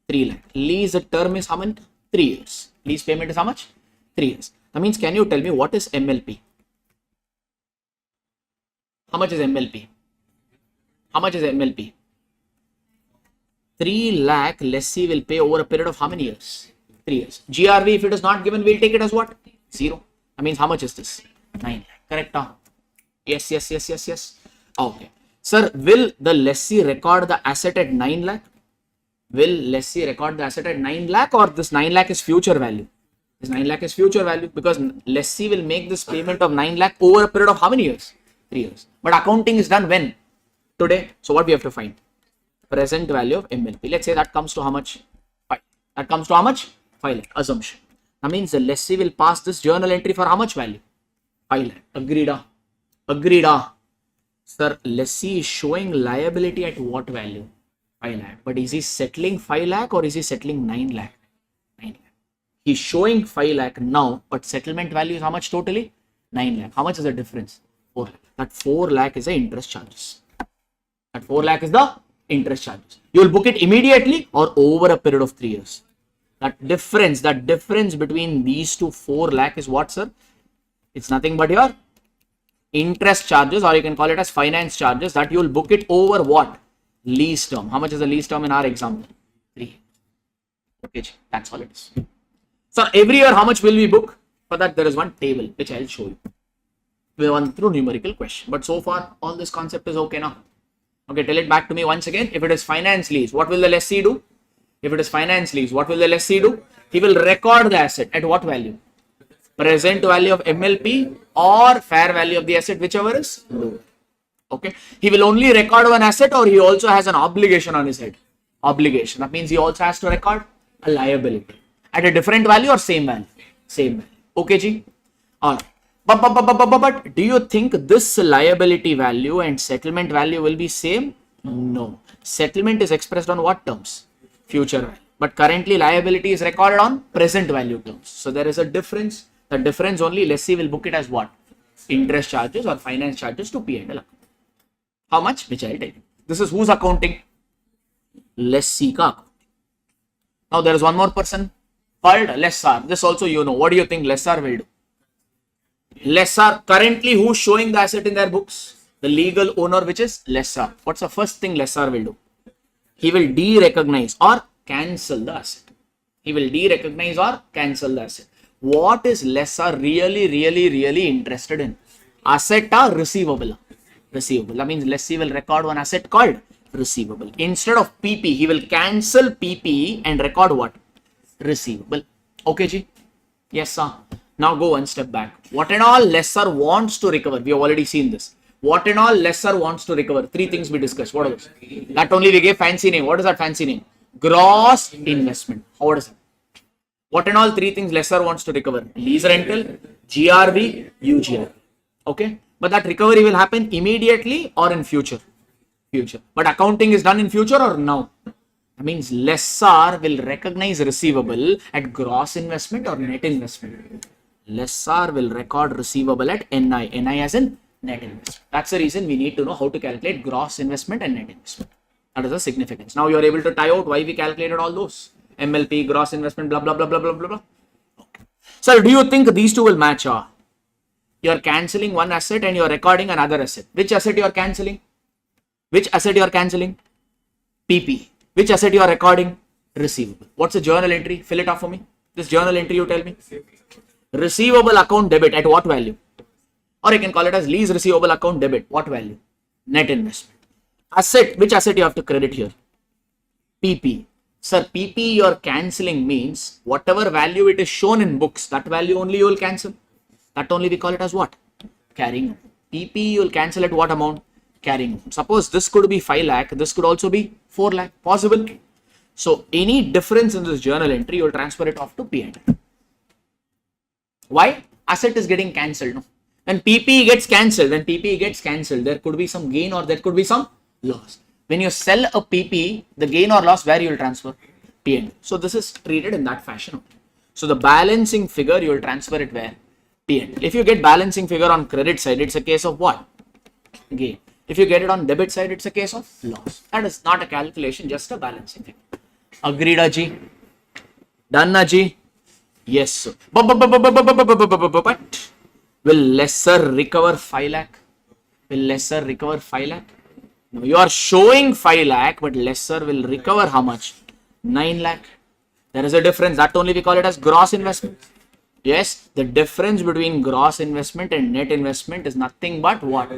3 lakh. Lease term is how many? 3 years. Lease payment is how much? 3 years. That means, can you tell me what is MLP? How much is MLP? How much is MLP? 3 lakh lessee will pay over a period of how many years? 3 years. GRV, if it is not given, we'll take it as what? 0. That means how much is this? 9 lakh. Correct? Yes. Okay. Sir, will the lessee record the asset at 9 lakh? Will lessee record the asset at 9 lakh or this 9 lakh is future value? This 9 lakh is future value because lessee will make this payment of 9 lakh over a period of how many years? 3 years. But accounting is done when? Today. So what we have to find? Present value of MLP. Let's say that comes to how much? 5. That comes to how much? 5 lakh. Assumption. That means the lessee will pass this journal entry for how much value? 5 lakh. Agreed. Sir, lessee is showing liability at what value? 5 lakh. But is he settling 5 lakh or is he settling 9 lakh? 9 lakh. He's showing 5 lakh now, but settlement value is how much totally? 9 lakh. How much is the difference? 4 lakh. That 4 lakh is the interest charges. You will book it immediately or over a period of 3 years. That difference between these two 4 lakh is what, sir? It's nothing but your interest charges, or you can call it as finance charges, that you will book it over what? Lease term. How much is the lease term in our example? 3. Okay, that's all it is. So every year, how much will we book? For that, there is one table which I'll show you. We went through numerical question, but so far all this concept is okay now. Okay, tell it back to me once again. If it is finance lease, what will the lessee do? If it is finance lease, what will the lessee do? He will record the asset at what value? Present value of MLP or fair value of the asset, whichever is lower. Okay, he will only record one asset, or he also has an obligation on his head. Obligation, that means he also has to record a liability at a different value or same value? Same value. Okay, G. All right. But do you think this liability value and settlement value will be same? No. Settlement is expressed on what terms? Future value. But currently liability is recorded on present value terms. So there is a difference. The difference only lessee will book it as what? Interest charges or finance charges to P&L account. How much? Which I'll tell you. This is who's accounting? Lessee ka account. Now there is one more person called lessor. This also you know. What do you think lessor will do? Lessor, currently who's showing the asset in their books? The legal owner, which is lessor. What's the first thing lessor will do? He will de-recognize or cancel the asset. He will de-recognize or cancel the asset. What is lessor really interested in? Asset or receivable? Receivable. That means lessee will record one asset called receivable. Instead of PP, he will cancel PP and record what? Receivable. Okay, Ji? Yes, sir. Now go one step back. What and all lessor wants to recover? We have already seen this. What and all lessor wants to recover? 3 things we discussed. What are those? That only we gave fancy name. What is that fancy name? Gross investment. What is it? What and all 3 things lessor wants to recover? Lease rental, GRV, UGR. Okay. But that recovery will happen immediately or in future? Future. But accounting is done in future or now? That means lessor will recognize receivable at gross investment or net investment. Lessor will record receivable at NI. NI as in net investment. That's the reason we need to know how to calculate gross investment and net investment. That is the significance. Now you are able to tie out why we calculated all those. MLP, gross investment, blah, blah, blah, blah, blah, blah, blah. Okay. So do you think these two will match? You are cancelling one asset and you are recording another asset. Which asset you are cancelling? Which asset you are cancelling? PP. Which asset you are recording? Receivable. What's the journal entry? Fill it up for me. This journal entry you tell me. Receivable account debit at what value? Or you can call it as lease receivable account debit. What value? Net investment. Asset. Which asset you have to credit here? PP. Sir, PP you are cancelling means whatever value it is shown in books, that value only you will cancel. That only we call it as what? Carrying. PP you will cancel at what amount? Carrying. Suppose this could be 5 lakh. This could also be 4 lakh. Possible. So any difference in this journal entry, you will transfer it off to P&L. Why? Asset is getting cancelled. No? When PP gets cancelled, there could be some gain or there could be some loss. When you sell a PP, the gain or loss, where you will transfer? P&L. So this is treated in that fashion. So the balancing figure, you will transfer it where? P&L. If you get balancing figure on credit side, it's a case of what? Gain. If you get it on debit side, it's a case of loss. That is not a calculation, just a balancing figure. Agreed, Aji? Done, Aji? Yes, sir. But will lesser recover 5 lakh? Will lesser recover 5 lakh? No, you are showing 5 lakh, but lesser will recover how much? 9 lakh. There is a difference. That only we call it as gross investment. Yes, the difference between gross investment and net investment is nothing but what?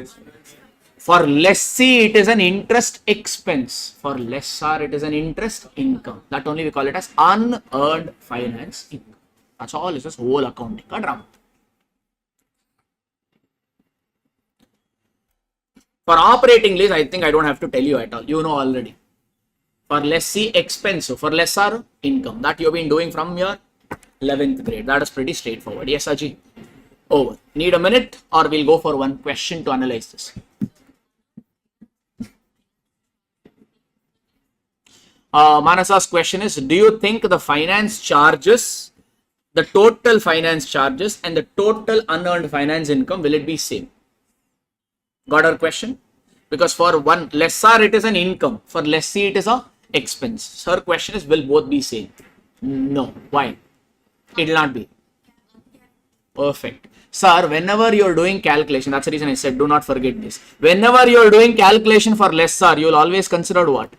For lessee, it is an interest expense. For lessor, it is an interest income. That only we call it as unearned finance income. That's all. It's just whole accounting drama. For operating lease, I think I don't have to tell you at all. You know already. For lessee, expense. So for lessor, income. That you've been doing from your 11th grade. That is pretty straightforward. Yes, Aji. Over. Need a minute or we'll go for one question to analyze this. Manasa's question is, do you think the finance charges, the total finance charges and the total unearned finance income, will it be same? Got our question? Because for one lessor, it is an income. For lessee, it is a expense. So her question is, will both be same? No. Why? It will not be. Perfect. Sir, whenever you're doing calculation, that's the reason I said do not forget this. Whenever you're doing calculation for lessor, you'll always consider what?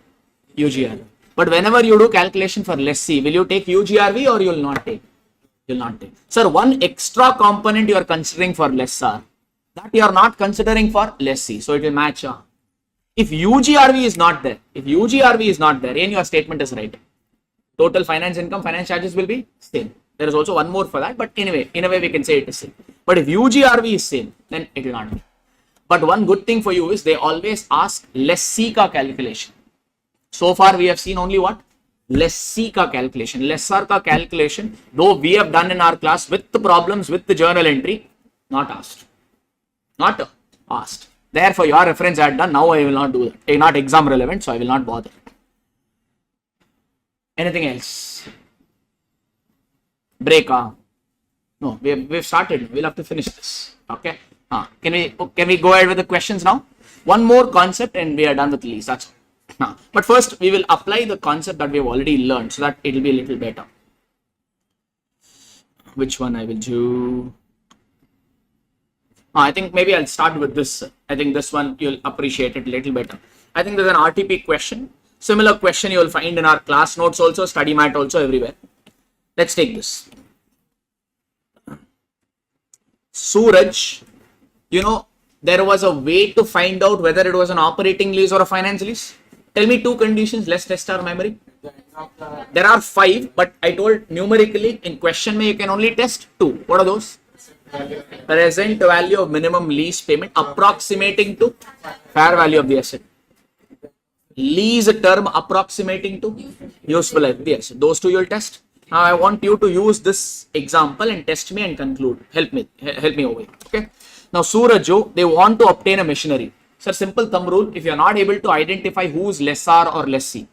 UGRV. But whenever you do calculation for lessee, will you take UGRV or you'll not take? You'll not take. Sir, one extra component you are considering for lessor, that you are not considering for lessee. So it will match. If UGRV is not there, then your statement is right. Total finance income, finance charges will be same. There is also one more for that, but anyway, in a way we can say it is same. But if UGRV is same, then it will not be. But one good thing for you is they always ask lessee ka calculation. So far we have seen only what? Lessee ka calculation. Lessor ka calculation, though we have done in our class with the problems with the journal entry, not asked. Not asked. There for your reference I had done, now I will not do that. Not exam relevant, so I will not bother. Anything else? Break. No, we've started. We'll have to finish this. Okay. Can we go ahead with the questions now? One more concept and we are done with lease. That's all. But first we will apply the concept that we've already learned so that it will be a little better. Which one I will do? I think maybe I'll start with this. I think this one you'll appreciate it a little better. I think there's an RTP question. Similar question you will find in our class notes also, study mat also, everywhere. Let's take this. Suraj, there was a way to find out whether it was an operating lease or a finance lease. Tell me two conditions. Let's test our memory. There are 5, but I told numerically in question you can only test 2. What are those? Present value of minimum lease payment approximating to fair value of the asset. Lease term approximating to useful life of the asset. Those 2 you will test. Now I want you to use this example and test me and conclude. Help me over here. Okay. Now Suraju, they want to obtain a machinery. Sir, simple thumb rule. If you are not able to identify who's lessor or lessee,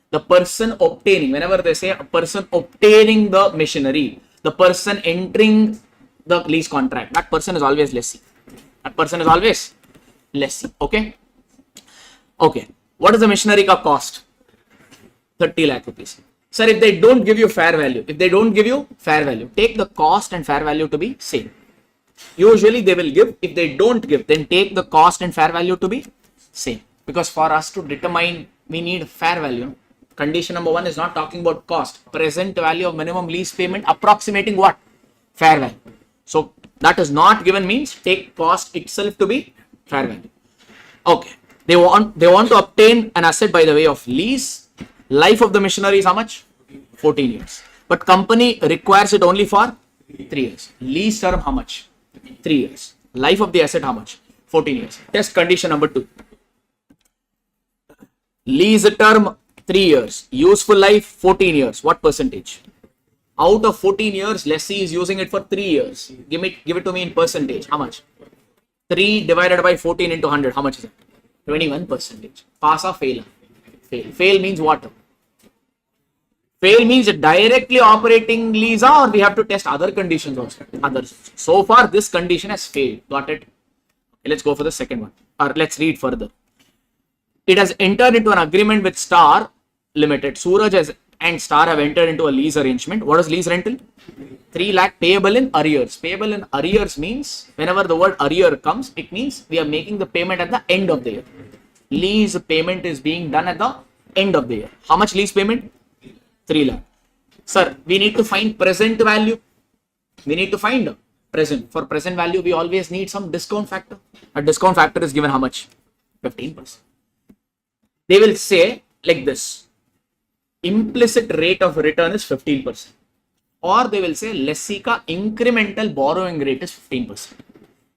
the person obtaining, whenever they say a person obtaining the machinery, the person entering the lease contract, that person is always lessee. That person is always lessee. Okay. Okay. What is the machinery cost? 30 lakh rupees. Sir, if they don't give you fair value, take the cost and fair value to be same. Usually they will give. If they don't give, then take the cost and fair value to be same. Because for us to determine, we need fair value. Condition number 1 is not talking about cost. Present value of minimum lease payment approximating what? Fair value. So that is not given means take cost itself to be fair value. Okay. They want to obtain an asset by the way of lease. Life of the machinery is how much? 14 years. But company requires it only for 3 years. Lease term how much? 3 years. Life of the asset how much? 14 years. Test condition number 2. Lease term 3 years. Useful life 14 years. What percentage? Out of 14 years, lessee is using it for 3 years. Give it to me in percentage. How much? 3 divided by 14 into 100. How much is it? 21%. Pass or fail? Fail. Fail means what? Fail means directly operating lease or we have to test other conditions also. Others. So far this condition has failed. Got it? Okay, let's go for the second one. Or let's read further. It has entered into an agreement with Star Limited. Suraj and Star have entered into a lease arrangement. What is lease rental? 3 lakh payable in arrears. Payable in arrears means whenever the word arrear comes, it means we are making the payment at the end of the year. Lease payment is being done at the end of the year. How much lease payment? 3 lakh. Sir, we need to find present value. We need to find present. For present value, we always need some discount factor. A discount factor is given how much? 15%. They will say like this. Implicit rate of return is 15%. Or they will say lessee ka incremental borrowing rate is 15%.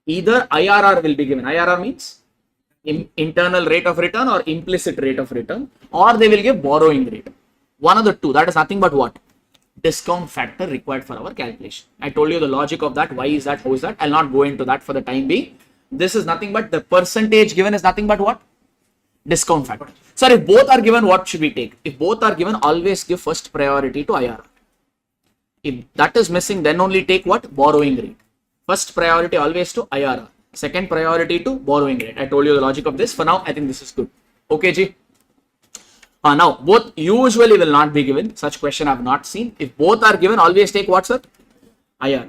Either IRR will be given. IRR means internal rate of return or implicit rate of return, or they will give borrowing rate. One of the two. That is nothing but what? Discount factor required for our calculation. I told you the logic of that. Why is that? How is that? I'll not go into that for the time being. This is nothing but the percentage given is nothing but what? Discount factor. Sir, if both are given, what should we take? If both are given, always give first priority to IRR. If that is missing, then only take what? Borrowing rate. First priority always to IRR. Second priority to borrowing rate. I told you the logic of this. For now, I think this is good. Okay, Ji. Now, both usually will not be given. Such question I have not seen. If both are given, always take what, sir? IR.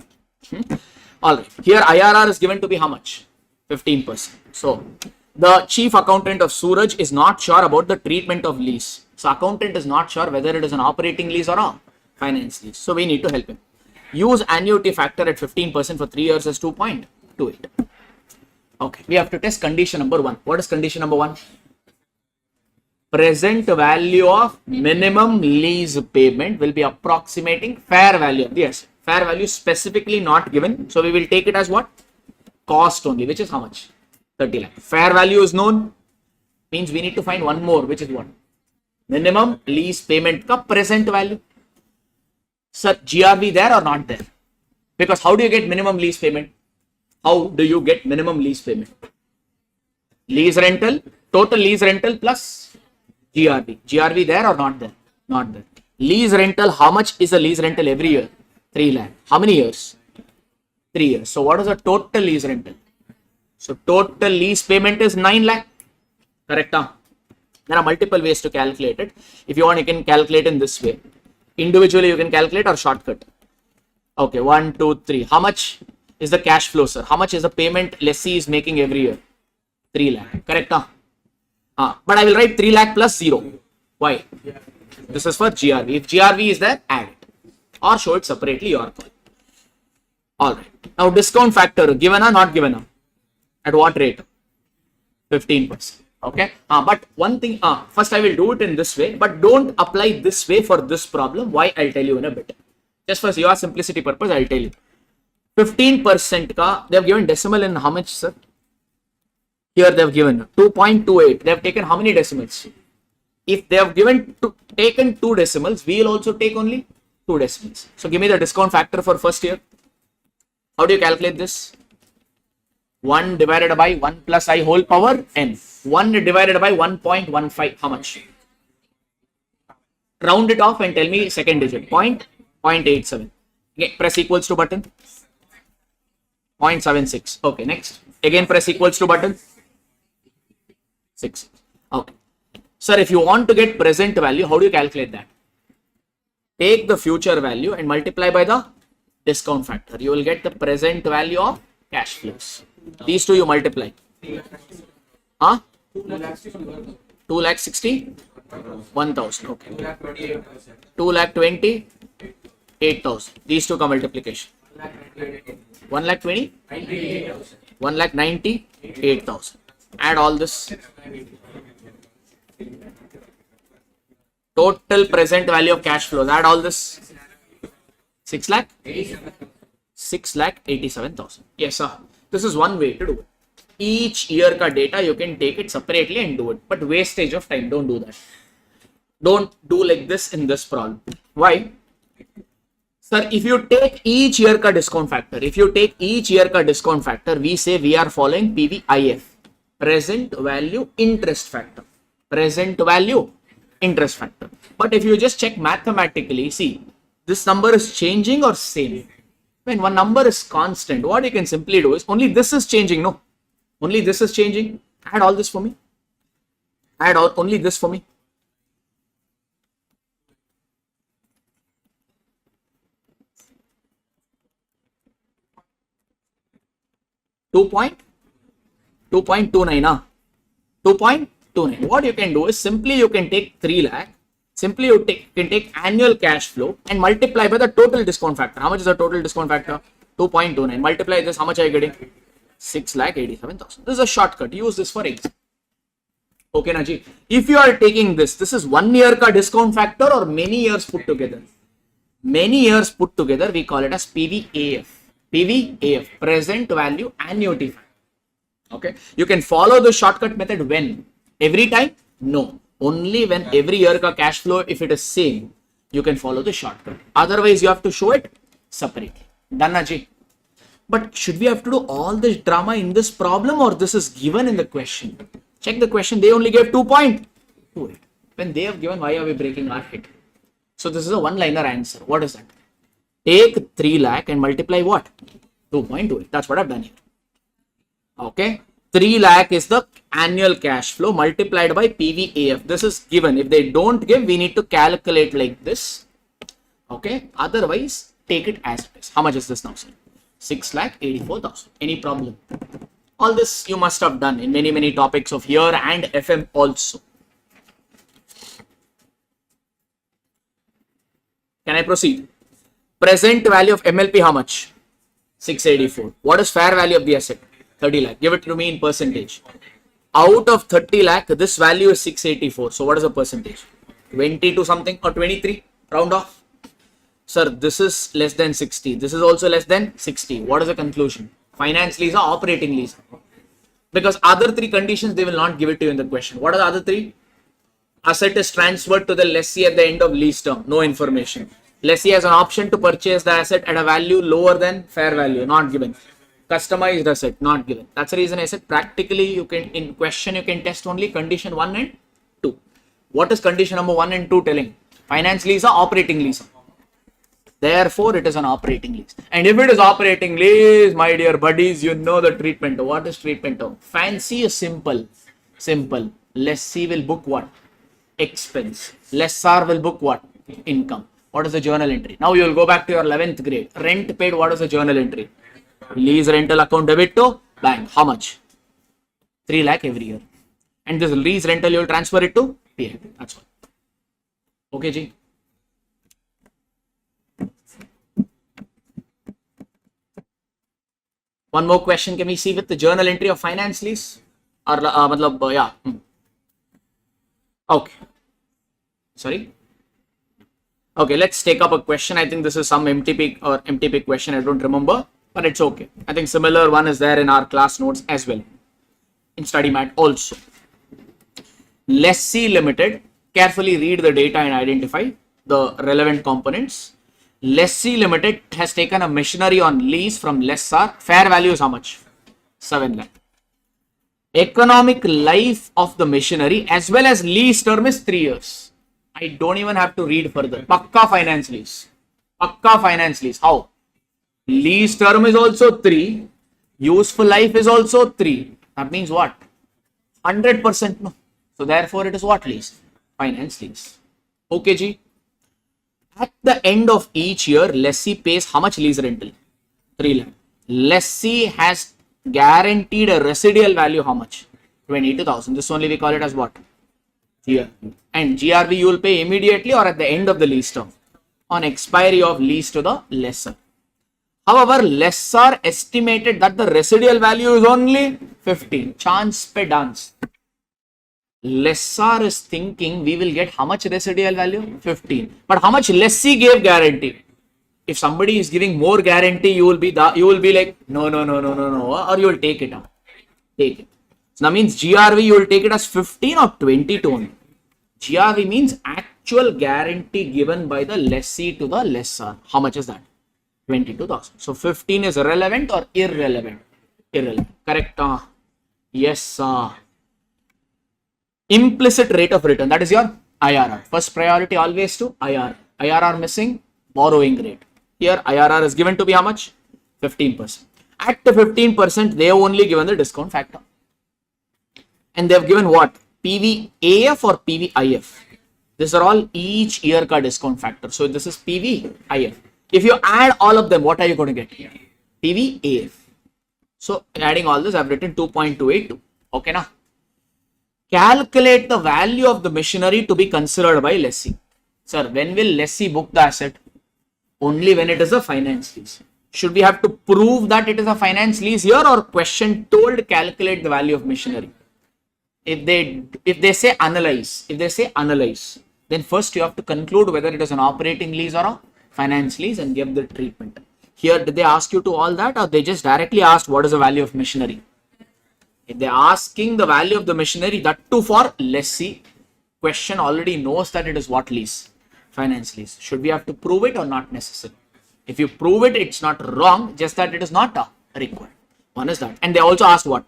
All right. Here, IRR is given to be how much? 15%. So, the chief accountant of Suraj is not sure about the treatment of lease. So, accountant is not sure whether it is an operating lease or a finance lease. So, we need to help him. Use annuity factor at 15% for 3 years as 2.28. Okay. We have to test condition number 1. What is condition number 1? Present value of minimum lease payment will be approximating fair value of the asset. Fair value specifically not given. So we will take it as what? Cost only, which is how much? 30 lakh. Fair value is known. Means we need to find one more, which is what? Minimum lease payment ka present value. Sir, GRV there or not there? Because how do you get minimum lease payment? How do you get minimum lease payment? Lease rental, total lease rental plus GRV. GRV there or not there? Not there. Lease rental, how much is a lease rental every year? 3 lakh. How many years? 3 years. So what is the total lease rental? So total lease payment is 9 lakh. Correct? Huh? There are multiple ways to calculate it. If you want, you can calculate in this way. Individually, you can calculate or shortcut. Okay, 1, 2, 3. How much is the cash flow, sir? How much is the payment lessee is making every year? 3 lakh. Correct? Huh? But I will write 3 lakh plus 0. Why? This is for GRV. If GRV is there, add it. Or show it separately, your call. Alright. Now, discount factor, given or not given? At what rate? 15%. Okay. But one thing, first I will do it in this way, but don't apply this way for this problem. Why? I'll tell you in a bit. Just for your simplicity purpose, I'll tell you. 15% ka, they have given decimal in how much, sir? Here they have given 2.28. They have taken how many decimals? If they have taken 2 decimals, we will also take only 2 decimals. So give me the discount factor for first year. How do you calculate this? 1 divided by 1 plus I whole power n. 1 divided by 1.15. How much? Round it off and tell me second digit. 0.87. Okay, press equals to button. 0.76. Okay, next. Again press equals to button. 6. Okay. Sir, if you want to get present value, how do you calculate that? Take the future value and multiply by the discount factor. You will get the present value of cash flows. These two you multiply. 2 lakh 60? 1000. Okay. 2 lakh 20? 8000. These two come multiplication. 1 lakh 20? 1 lakh 90? 8000. Add all this. Total present value of cash flows. Add all this. 6 lakh? 6 lakh 87,000. Yes, sir. This is one way to do it. Each year ka data, you can take it separately and do it. But wastage of time. Don't do that. Don't do like this in this problem. Why? Sir, if you take each year ka discount factor, we say we are following PVIF. Present value interest factor. Present value interest factor. But if you just check mathematically, see, this number is changing or same. When one number is constant, what you can simply do is only this is changing. No, only this is changing. Add all this for me. Add all, only this for me. Two point 2.29. 2.29. What you can do is simply you can take 3 lakh. Simply you can take annual cash flow and multiply by the total discount factor. How much is the total discount factor? 2.29. Multiply this. How much are you getting? 6 lakh 87,000. This is a shortcut. Use this for example. Okay, Naji. If you are taking this, this is 1 year ka discount factor or many years put together. Many years put together, we call it as PVAF. PVAF, present value annuity factor. Okay. You can follow the shortcut method when? Every time? No. Only when every year ka cash flow, if it is same, you can follow the shortcut. Otherwise, you have to show it separately. Done, Naji. But should we have to do all this drama in this problem or this is given in the question? Check the question. They only gave 2.28. When they have given, why are we breaking our head? So this is a one-liner answer. What is that? Take 3 lakh and multiply what? 2.28. That's what I've done here. Okay. 3 lakh is the annual cash flow multiplied by PVAF. This is given. If they don't give, we need to calculate like this. Okay. Otherwise, take it as it is. How much is this now, sir? 6,84,000. Any problem? All this you must have done in many topics of here and FM also. Can I proceed? Present value of MLP, how much? 684. What is fair value of the asset? 30 lakh. Give it to me in percentage. Out of 30 lakh, this value is 684. So what is the percentage? 22 something or 23? Round off. Sir, this is less than 60. This is also less than 60. What is the conclusion? Finance lease or operating lease? Because other 3 conditions, they will not give it to you in the question. What are the other 3? Asset is transferred to the lessee at the end of lease term. No information. Lessee has an option to purchase the asset at a value lower than fair value. Not given. Customized asset. Not given. That's the reason I said practically you can, in question, you can test only condition 1 and 2. What is condition number 1 and 2 telling? Finance lease or operating lease? Therefore, it is an operating lease. And if it is operating lease, my dear buddies, you know the treatment. What is treatment of? Fancy is simple. Simple. Lessee will book what? Expense. Lessor will book what? Income. What is the journal entry? Now you will go back to your 11th grade. Rent paid, what is the journal entry? Lease rental account debit to bank. How much? 3 lakh every year. And this lease rental, you will transfer it to PA. That's all. Okay, Ji. One more question can we see with the journal entry of finance lease? Or, yeah. Okay. Sorry. Okay, let's take up a question. I think this is some MTP question. I don't remember, but it's okay. I think similar one is there in our class notes as well. In study mat also. Lessee Limited. Carefully read the data and identify the relevant components. Lessee Limited has taken a machinery on lease from lessor. Fair value is how much? 7 lakh. Economic life of the machinery as well as lease term is 3 years. I don't even have to read further. Pakka finance lease. Pakka finance lease. How? Lease term is also 3. Useful life is also 3. That means what? 100% no. So therefore it is what lease? Finance lease. Okay, Ji. At the end of each year, lessee pays how much lease rental? 3 lakh. Lessee has guaranteed a residual value how much? 22,000. This only we call it as what? GRV. And GRV you will pay immediately or at the end of the lease term on expiry of lease to the lessor. However, lessor estimated that the residual value is only 15. Chance pe dance. Lessor is thinking we will get how much residual value? 15. But how much lessee gave guarantee? If somebody is giving more guarantee, you will be like no, or you will take it out. Take it. So that means GRV you will take it as 15 or 22 only. GRV means actual guarantee given by the lessee to the lessor. How much is that? 22,000. So 15 is relevant or irrelevant? Irrelevant. Correct. Yes. Implicit rate of return. That is your IRR. First priority always to IRR. IRR missing. Borrowing rate. Here IRR is given to be how much? 15%. At the 15%, they have only given the discount factor. And they have given what? PVAF or PVIF. These are all each year ka discount factor. So this is PVIF. If you add all of them, what are you going to get? PVAF. So adding all this, I have written 2.282. Okay, now. Calculate the value of the machinery to be considered by lessee. Sir, when will lessee book the asset? Only when it is a finance lease. Should we have to prove that it is a finance lease here or question told calculate the value of machinery? If they say analyze, then first you have to conclude whether it is an operating lease or a finance lease and give the treatment. Here, did they ask you to all that or they just directly asked what is the value of machinery? If they are asking the value of the machinery, that too for lessee, question already knows that it is what lease? Finance lease. Should we have to prove it or not necessary? If you prove it, it's not wrong, just that it is not required. One is that. And they also asked what?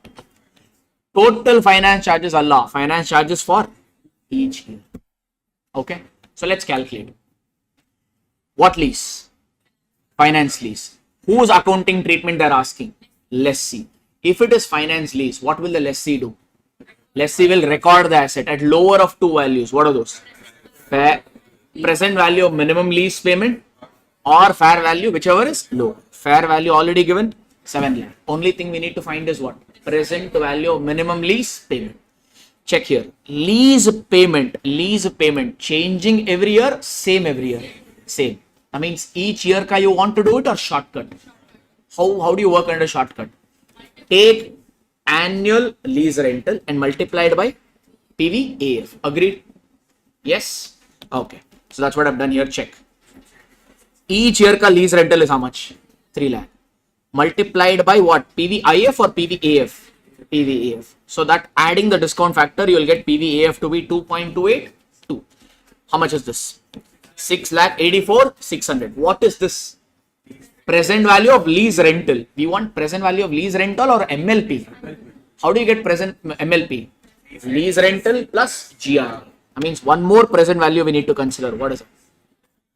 Total finance charges Allah. Finance charges for each year. Okay. So let's calculate. What lease? Finance lease. Whose accounting treatment they're asking? Lessee. If it is finance lease, what will the lessee do? Lessee will record the asset at lower of two values. What are those? Present value of minimum lease payment or fair value, whichever is low. Fair value already given, 7 lakh. Only thing we need to find is what? Present value of minimum lease payment. Check here. Lease payment changing every year, same every year. Same. That means each year ka you want to do it or shortcut. How do you work under shortcut? Take annual lease rental and multiplied by PVAF. Agreed? Yes? Okay. So that's what I've done here. Check. Each year ka lease rental is how much? 3 lakh. Multiplied by what? PVIF or PVAF? PVAF. So that adding the discount factor, you will get PVAF to be 2.282. How much is this? 6,84,600. What is this? Present value of lease rental. We want present value of lease rental or MLP. How do you get present MLP? Lease rental plus GRV. That means one more present value we need to consider. What is it?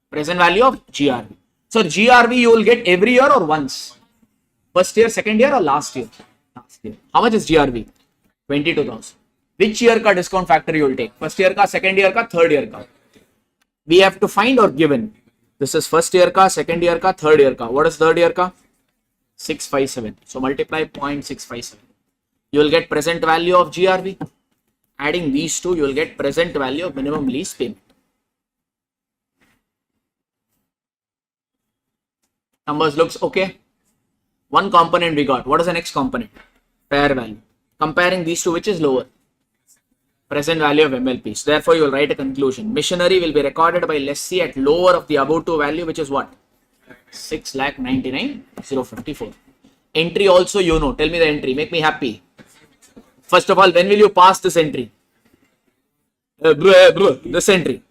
Present value of GRV. So GRV you will get every year or once? First year, second year or last year? Last year. How much is GRV? 22,000. Which year ka discount factor you will take? First year ka, second year ka, third year ka? We have to find or given. This is first year ka, second year ka, third year ka. What is third year ka? 657. So multiply 0.657. You will get present value of GRV. Adding these two, you will get present value of minimum lease payment. Numbers looks okay. One component we got. What is the next component? Fair value. Comparing these two, which is lower? Present value of MLPs. Therefore, you will write a conclusion. Machinery will be recorded by lessee at lower of the above two value, which is what? 6,99,054. Entry also you know. Tell me the entry. Make me happy. First of all, when will you pass this entry? This entry.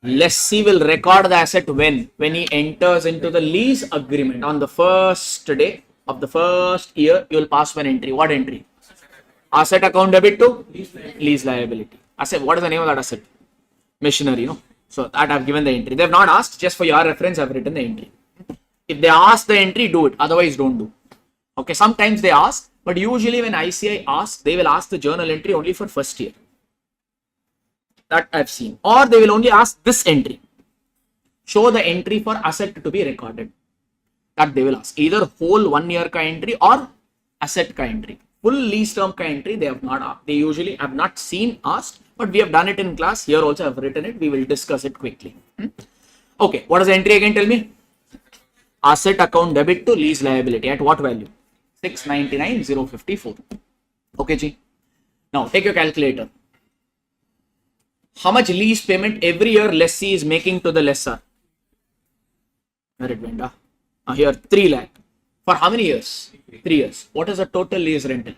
Lessee will record the asset when he enters into the lease agreement. On the first day of the first year, you will pass one entry. What entry? Asset account debit to lease liability. Asset. What is the name of that asset? Machinery. No. So that I've given the entry. They have not asked. Just for your reference, I've written the entry. If they ask the entry, do it. Otherwise, don't do. Okay. Sometimes they ask, but usually when ICI asks, they will ask the journal entry only for first year. That I've seen. Or they will only ask this entry. Show the entry for asset to be recorded. That they will ask. Either whole 1 year ka entry or asset ka entry. Full lease term ka entry they have not asked. They usually have not seen asked, but we have done it in class. Here also I have written it. We will discuss it quickly. Okay. What is the entry again? Tell me. Asset account debit to lease liability. At what value? 699,054. Okay, G. Now take your calculator. How much lease payment every year lessee is making to the lessor? Where it went? Here 3 lakh. For how many years? 3 years. What is the total lease rental?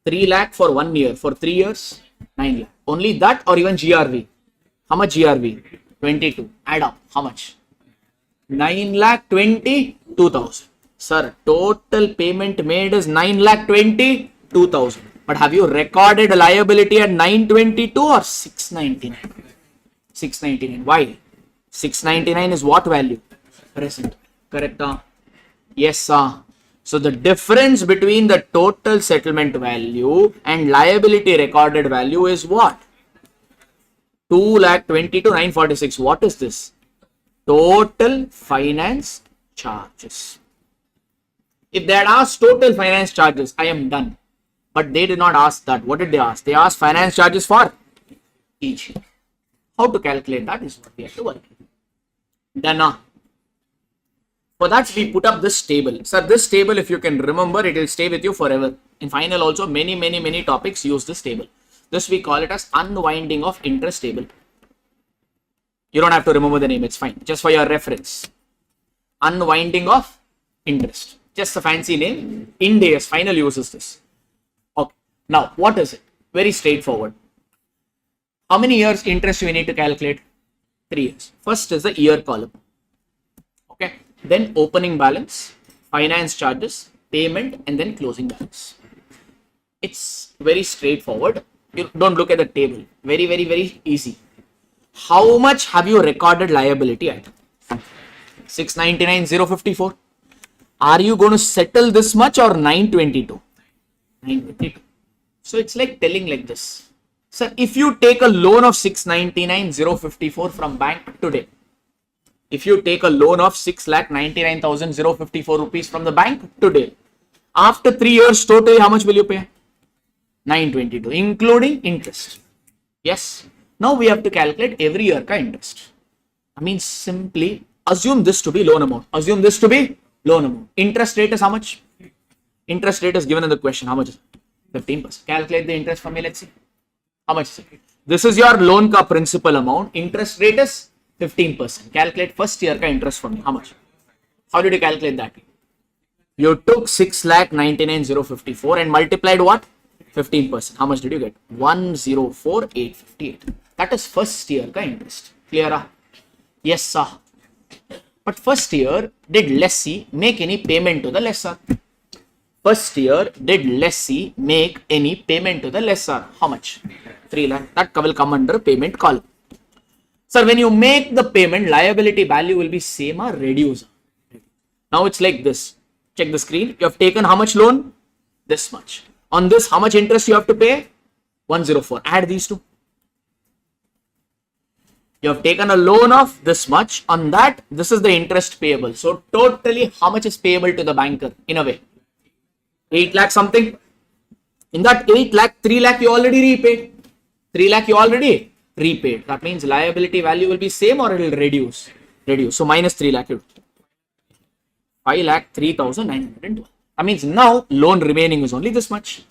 3 lakh for 1 year. For 3 years, 9 lakh. Only that or even GRV? How much GRV? 22. Add up. How much? 9,22,000. Sir, total payment made is 9,22,000. But have you recorded a liability at 922 or 699? 699. Why? 699 is what value? Present. Correct? Yes, sir. So the difference between the total settlement value and liability recorded value is what? 2,22,946. What is this? Total finance charges. If they had asked total finance charges, I am done. But they did not ask that. What did they ask? They asked finance charges for each year. How to calculate that is what we have to work. Done. For that, we put up this table. Sir, this table, if you can remember, it will stay with you forever. In final also, many topics use this table. This we call it as unwinding of interest table. You don't have to remember the name. It's fine. Just for your reference. Unwinding of interest. Just a fancy name. Ind AS final uses this. Okay. Now, what is it? Very straightforward. How many years interest we need to calculate? 3 years. First is the year column. Okay. Then opening balance, finance charges, payment, and then closing balance. It's very straightforward. You don't look at the table. Very easy. How much have you recorded liability at? 699,054. Are you going to settle this much or 922? 922. So it's like telling like this. Sir, if you take a loan of 699,054 from bank today, if you take a loan of 6,99,054 rupees from the bank today, after 3 years totally how much will you pay? 922, including interest. Yes. Now we have to calculate every year ka interest. I mean, simply assume this to be loan amount. Assume this to be loan amount. Interest rate is how much? Interest rate is given in the question. How much is it? 15%. Calculate the interest for me. Let's see. How much is it? This is your loan ka principal amount. Interest rate is 15%. Calculate first year ka interest for me. How much? How did you calculate that? You took 6,99,054 and multiplied what? 15%. How much did you get? 104,858. That is first year ka interest. Clear? Yes, sir. But first year, did lessee make any payment to the lessor? First year, did lessee make any payment to the lessor? How much? 3 lakh. That will come under payment column. Sir, when you make the payment, liability value will be same or reduce. Now it's like this. Check the screen. You have taken how much loan? This much. On this, how much interest you have to pay? 104. Add these two. You have taken a loan of this much. On that, this is the interest payable. So totally, how much is payable to the banker in a way? 8 lakh something. In that 8 lakh, 3 lakh you already repaid. 3 lakh you already repaid. That means liability value will be same or it will reduce. Reduce. So minus 3 lakh. 5 lakh 3,912. That means now loan remaining is only this much.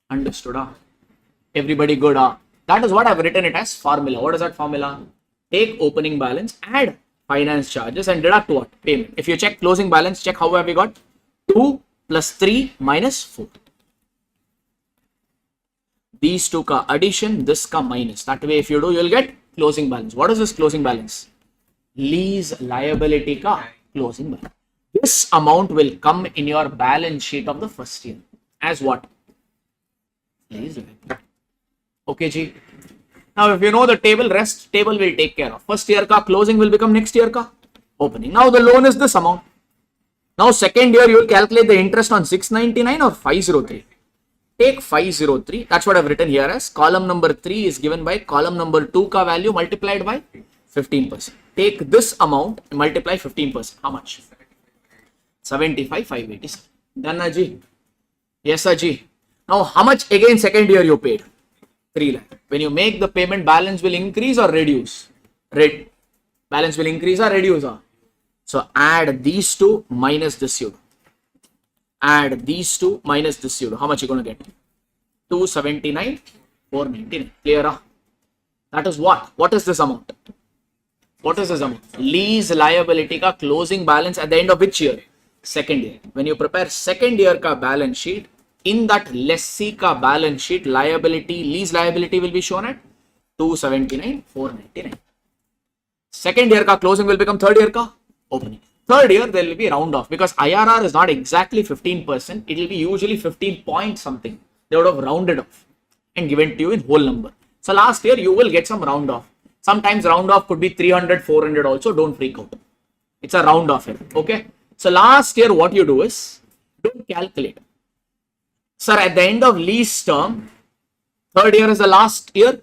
Understood? Everybody good? That is what I've written it as formula. What is that formula? Take opening balance, add finance charges and deduct what? Payment. If you check closing balance, check how have we got? 2 plus 3 minus 4. These two ka addition, this ka minus. That way if you do, you will get closing balance. What is this closing balance? Lease liability ka closing balance. This amount will come in your balance sheet of the first year. As what? Lease liability. Okay, G. Now, if you know the table, rest table will take care of. First year ka closing will become next year ka opening. Now, the loan is this amount. Now, second year, you will calculate the interest on 699 or 503. Take 503. That's what I've written here as column number 3 is given by column number 2 ka value multiplied by 15%. Take this amount and multiply 15%. How much? 75,587. Done, Aji? Yes, Aji. Now, how much again second year you paid? 3 lakh. When you make the payment, balance will increase or reduce? Balance will increase or reduce? So add these two minus this you do. Add these two minus this you do. How much you going to get? 279, 499. Clear? That is what? What is this amount? What is this amount? Lease liability ka closing balance at the end of which year? Second year. When you prepare second year ka balance sheet, in that lessee ka balance sheet, liability, lease liability will be shown at 279, 499. Second year ka closing will become third year ka opening. Third year there will be round off because IRR is not exactly 15%. It will be usually 15 point something. They would have rounded off and given to you in whole number. So last year you will get some round off. Sometimes round off could be 300, 400 also. Don't freak out. It's a round off here. Okay. So last year what you do is don't calculate. Sir, at the end of lease term, third year is the last year.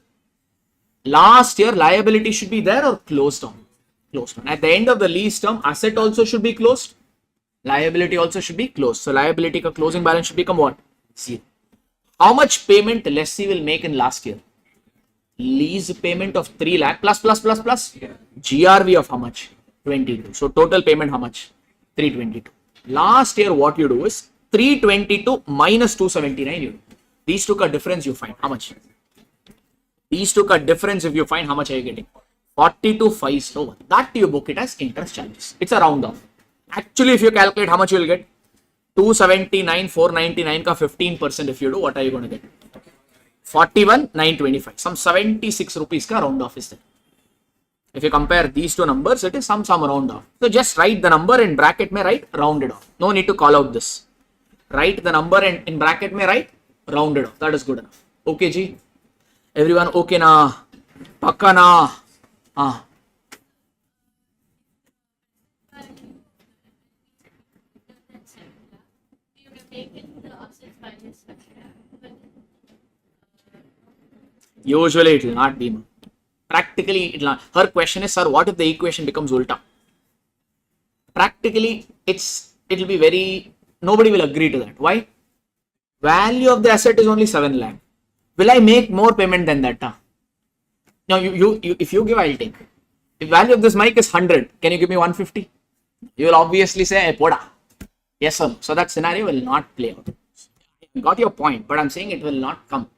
Last year liability should be there or closed down. Closed down. At the end of the lease term, asset also should be closed. Liability also should be closed. So liability ka closing balance should become what? 0. How much payment lessee will make in last year? Lease payment of 3 lakh plus GRV of how much? 22. So total payment how much? 322. Last year what you do is 322 minus 279 you do. These two ka difference you find. How much? These two ka difference if you find, how much are you getting? 42,501. That you book it as interest charges. It's a round off. Actually, if you calculate how much you will get, 279, 499 ka 15% if you do, what are you going to get? 41,925. Some 76 rupees ka round off is there. If you compare these two numbers, it is some round off. So just write the number in bracket may write rounded off. No need to call out this. Write the number and in bracket may write rounded off. That is good enough. Okay, Ji. Everyone okay na? Pakka na? taken the assets by this but Usually it will not be. Practically, it will not. Her question is, sir, what if the equation becomes ulta? Practically, it will be very, nobody will agree to that. Why? Value of the asset is only 7 lakh. Will I make more payment than that? Now, if you give, I'll take. If value of this mic is 100, can you give me 150? You will obviously say, hey, poda. Yes, sir. So that scenario will not play out. Got your point, but I'm saying it will not come.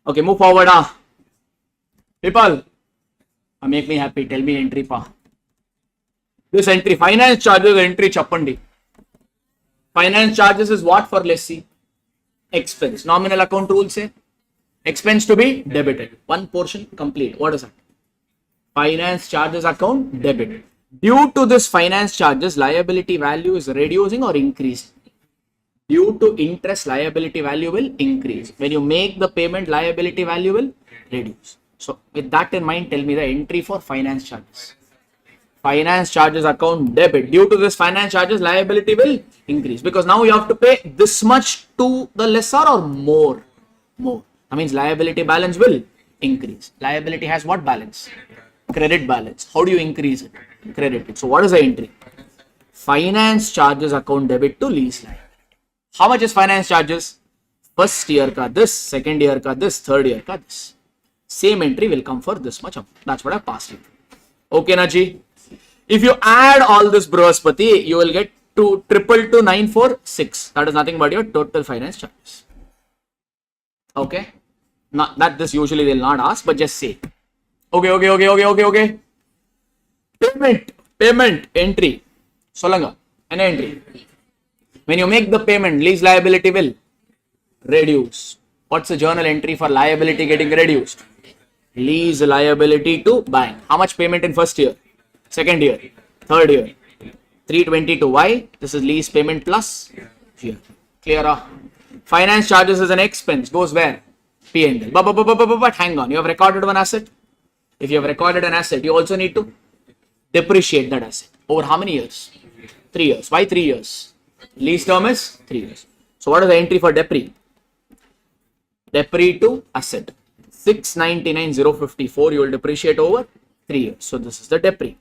Okay, move forward. People, make me happy. Tell me entry pa. This entry, finance charges entry chappandi. Finance charges is what for lessee? Expense. Nominal account rule say expense to be debited. One portion complete. What is that? Finance charges account debited. Due to this finance charges, liability value is reducing or increasing. Due to interest, liability value will increase. When you make the payment, liability value will reduce. So with that in mind, tell me the entry for finance charges. Finance charges account debit. Due to this finance charges, liability will increase because now you have to pay this much to the lessor or more. That means liability balance will increase. Liability has what balance? Credit balance. How do you increase it? Credit it. So what is the entry? Finance charges account debit to lease liability. How much is finance charges? First year ka this, second year ka this, third year ka this. Same entry will come for this much. That's what I passed you. Okay, Naji. If you add all this Brihaspati, you will get to 222,946. That is nothing but your total finance charges. Okay. Not that this usually they'll not ask, but just say. Okay. Payment entry. Solanga. An entry. When you make the payment, lease liability will reduce. What's the journal entry for liability getting reduced? Lease liability to bank. How much payment in first year? Second year? Third year? 322. Why? This is lease payment plus year. Clear? Finance charges is an expense. Goes where? P&L. But hang on. You have recorded one asset. If you have recorded an asset, you also need to depreciate that asset. Over how many years? 3 years. Why 3 years? Lease term is 3 years. So what is the entry for depre? Depre to asset. 699,054 you will depreciate over 3 years. So this is the depre.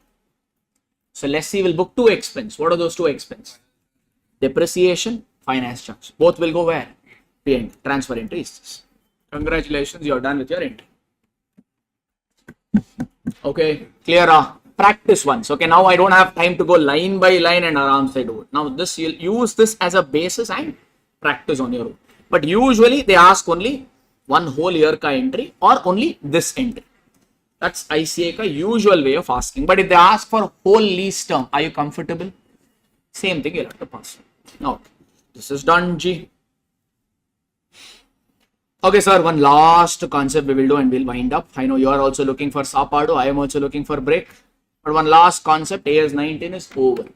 So lessee will book 2 expense. What are those 2 expense? Depreciation, finance charge. Both will go where? P&L. Transfer entry is this. Congratulations, you are done with your entry. Okay, clear? Practice once. Okay, now I don't have time to go line by line and aram se do it. Now this, you'll use this as a basis and practice on your own. But usually they ask only one whole year ka entry or only this entry. That's ICA ka usual way of asking. But if they ask for whole lease term, are you comfortable? Same thing you'll have to pass. Now, this is done, G. Okay, sir, one last concept we will do and we'll wind up. I know you are also looking for Sapado. I am also looking for break. But one last concept, AS19 is over.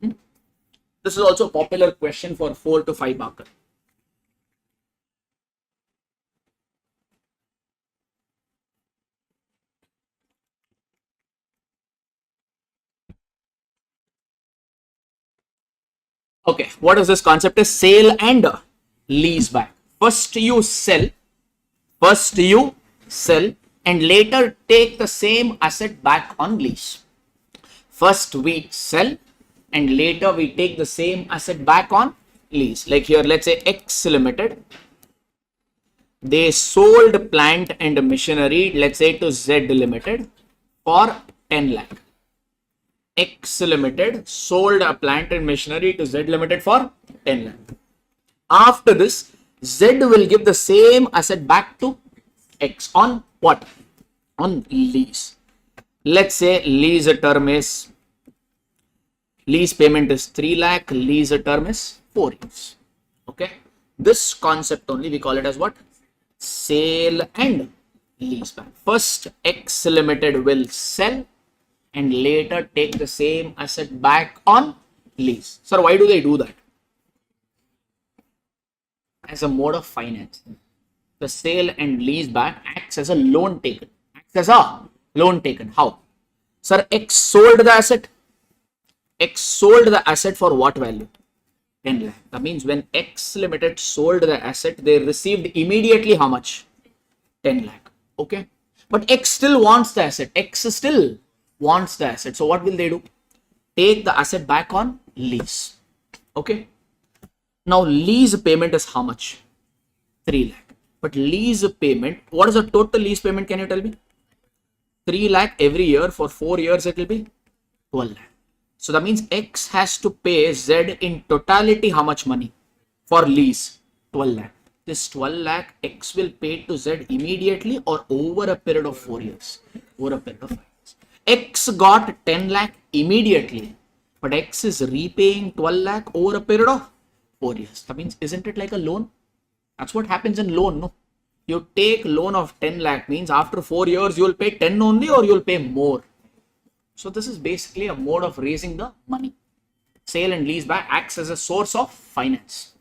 This is also a popular question for 4 to 5 marker. Okay, what is this concept? Is sale and lease back. First you sell and later take the same asset back on lease. First we sell and later we take the same asset back on lease. Like here, let's say X Limited. They sold plant and machinery, let's say to Z Limited for 10 lakh. X Limited sold a plant and machinery to Z Limited for 10 lakh. After this, Z will give the same asset back to X on what? On lease. Let's say lease term is, lease payment is 3 lakh, lease term is 4 years. Okay. This concept only we call it as what? Sale and lease back. First, X Limited will sell and later take the same asset back on lease. Sir, why do they do that? As a mode of finance. The sale and lease back acts as a loan taken. How? Sir, X sold the asset. X sold the asset for what value? 10 lakh. That means when X Limited sold the asset, they received immediately how much? 10 lakh. Okay. But X still wants the asset. X still wants the asset. So what will they do? Take the asset back on lease. Okay. Now lease payment is how much? 3 lakh. But lease payment, what is the total lease payment? Can you tell me? 3 lakh every year for 4 years, it will be 12 lakh. So that means X has to pay Z in totality how much money for lease? 12 lakh. This 12 lakh X will pay to Z immediately or over a period of 4 years? Over a period of 5 years. X got 10 lakh immediately, but X is repaying 12 lakh over a period of 4 years. That means, isn't it like a loan? That's what happens in loan, no? You take loan of 10 lakh means after 4 years, you will pay 10 only or you will pay more. So this is basically a mode of raising the money. Sale and leaseback acts as a source of finance.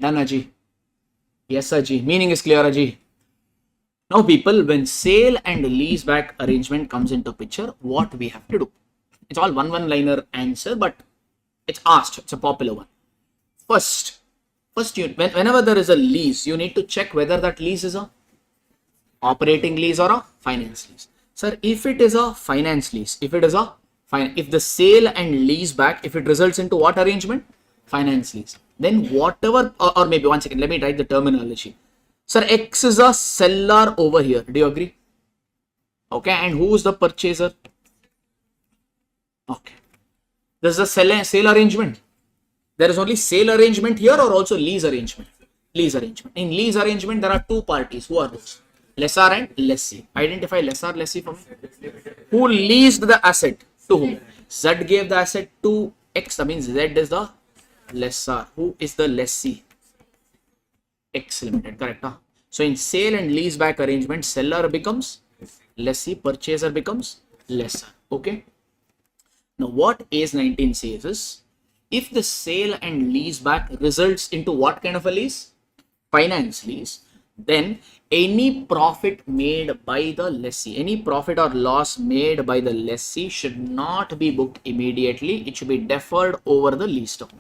Done, Aji. Yes, Aji. Meaning is clear, Aji. Now, people, when sale and leaseback arrangement comes into picture, what we have to do? It's all one-liner answer, but it's asked. It's a popular one. First, whenever there is a lease, you need to check whether that lease is a operating lease or a finance lease. Sir, if it is a finance lease, if the sale and lease back, if it results into what arrangement? Finance lease. Then whatever, or maybe 1 second, let me write the terminology. Sir, X is a seller over here. Do you agree? Okay, and who is the purchaser? Okay. This is a sale arrangement. There is only sale arrangement here or also lease arrangement? Lease arrangement. In lease arrangement, there are two parties. Who are those? Lessor and lessee. Identify lessor, lessee for me. Who leased the asset? To whom? Z gave the asset to X. That means Z is the lessor. Who is the lessee? X Limited. Correct. Huh? So in sale and lease back arrangement, seller becomes lessee, purchaser becomes lessor. Okay. Now what AS 19 says is, if the sale and lease back results into what kind of a lease? Finance lease. Then any profit made by the lessee, any profit or loss made by the lessee should not be booked immediately. It should be deferred over the lease term.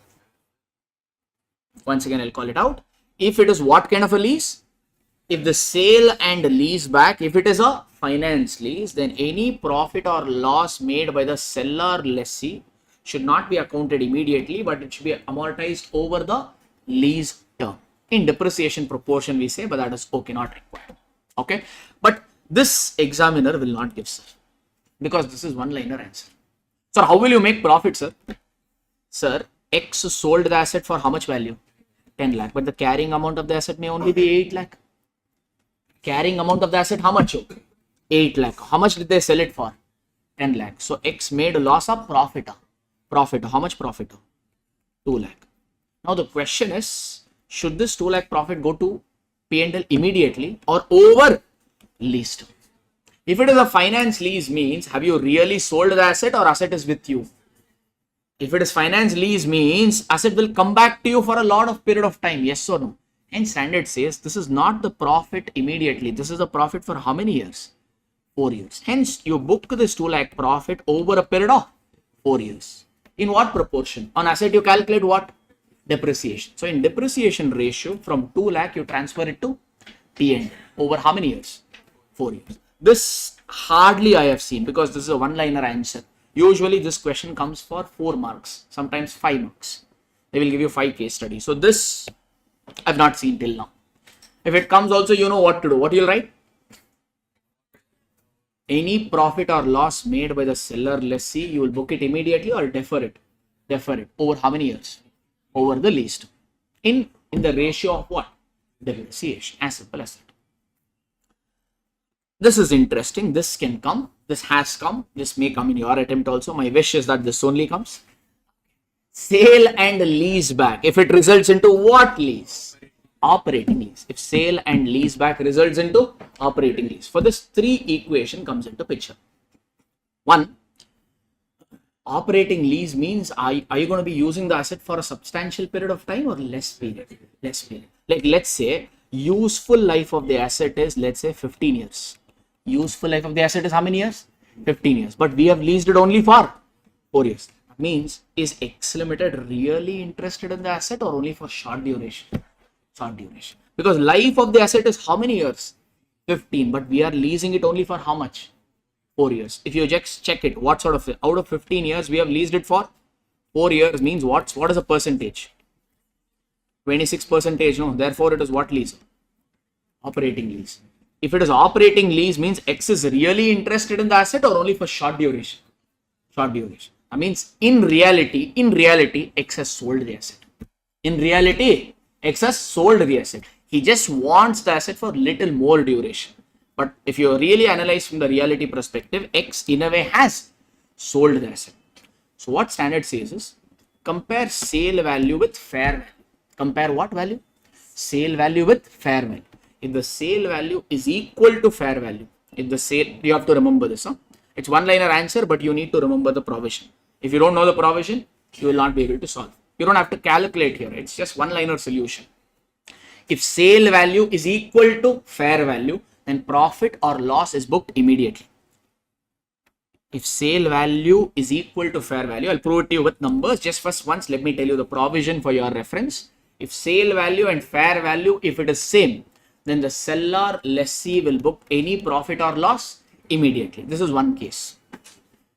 Once again, I'll call it out. If it is what kind of a lease? If the sale and lease back, if it is a finance lease, then any profit or loss made by the seller lessee should not be accounted immediately, but it should be amortized over the lease term. In depreciation proportion we say, but that is okay, not required. Okay, but this examiner will not give, sir, because this is one-liner answer. Sir, how will you make profit, sir? Sir, X sold the asset for how much value? 10 lakh, but the carrying amount of the asset may only be 8 lakh. Carrying amount of the asset, how much? 8 lakh. How much did they sell it for? 10 lakh. So X made a loss of profit. Profit. How much profit? 2 lakh. Now the question is, should this 2 lakh profit go to P&L immediately or over lease term? If it is a finance lease means, have you really sold the asset or asset is with you? If it is finance lease means asset will come back to you for a lot of period of time, yes or no? And standard says this is not the profit immediately. This is the profit for how many years? 4 years. Hence you book this 2 lakh profit over a period of 4 years. In what proportion? On asset you calculate what? Depreciation. So in depreciation ratio from 2 lakh you transfer it to P&L over how many years? 4 years. This hardly I have seen because this is a one-liner answer. Usually this question comes for 4 marks, sometimes 5 marks. They will give you 5 case studies. So this I've not seen till now. If it comes also, you know what to do. What you'll write? Any profit or loss made by the seller lessee, you will book it immediately or defer it. Defer it over how many years? Over the lease term. In the ratio of what? Depreciation. As simple as that. This is interesting. This can come. This has come. This may come in your attempt also. My wish is that this only comes. Sale and lease back. If it results into what lease? Operating lease. If sale and lease back results into operating lease. For this 3 equation comes into picture. 1. Operating lease means are you going to be using the asset for a substantial period of time or less period? Less period. Like let's say useful life of the asset is, let's say, 15 years. Useful life of the asset is how many years? 15 years. But we have leased it only for 4 years. means is X Limited really interested in the asset or only for short duration? Short duration. Because life of the asset is how many years? 15, but we are leasing it only for how much? 4 years. If you just check it, what sort of, out of 15 years, we have leased it for 4 years, means what is a percentage? 26%, no, therefore it is what lease? Operating lease. If it is operating lease, means X is really interested in the asset or only for short duration? Short duration. That means in reality, X has sold the asset. In reality, X has sold the asset. He just wants the asset for little more duration. But if you really analyze from the reality perspective, X in a way has sold the asset. So what standard says is compare sale value with fair value. Compare what value? Sale value with fair value. If the sale value is equal to fair value, if the sale, you have to remember this. It's one-liner answer, but you need to remember the provision. If you don't know the provision, you will not be able to solve. You don't have to calculate here. It's just one-liner solution. If sale value is equal to fair value, then profit or loss is booked immediately. If sale value is equal to fair value, I'll prove it to you with numbers. Just first once, let me tell you the provision for your reference. If sale value and fair value, if it is same, then the seller lessee will book any profit or loss immediately. This is one case.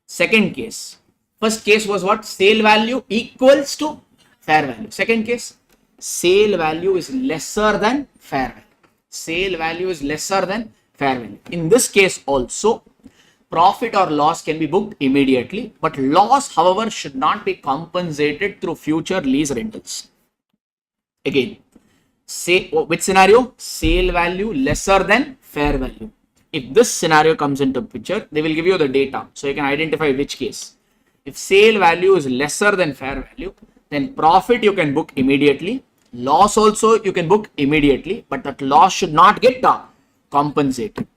Second case. First case was what? Sale value equals to fair value. Second case, sale value is lesser than fair value. Sale value is lesser than fair value. In this case also, profit or loss can be booked immediately, but loss, however, should not be compensated through future lease rentals. Again, say which scenario? Sale value lesser than fair value. If this scenario comes into picture, they will give you the data, so you can identify which case. If sale value is lesser than fair value, then profit you can book immediately. Loss also you can book immediately, but that loss should not get compensated.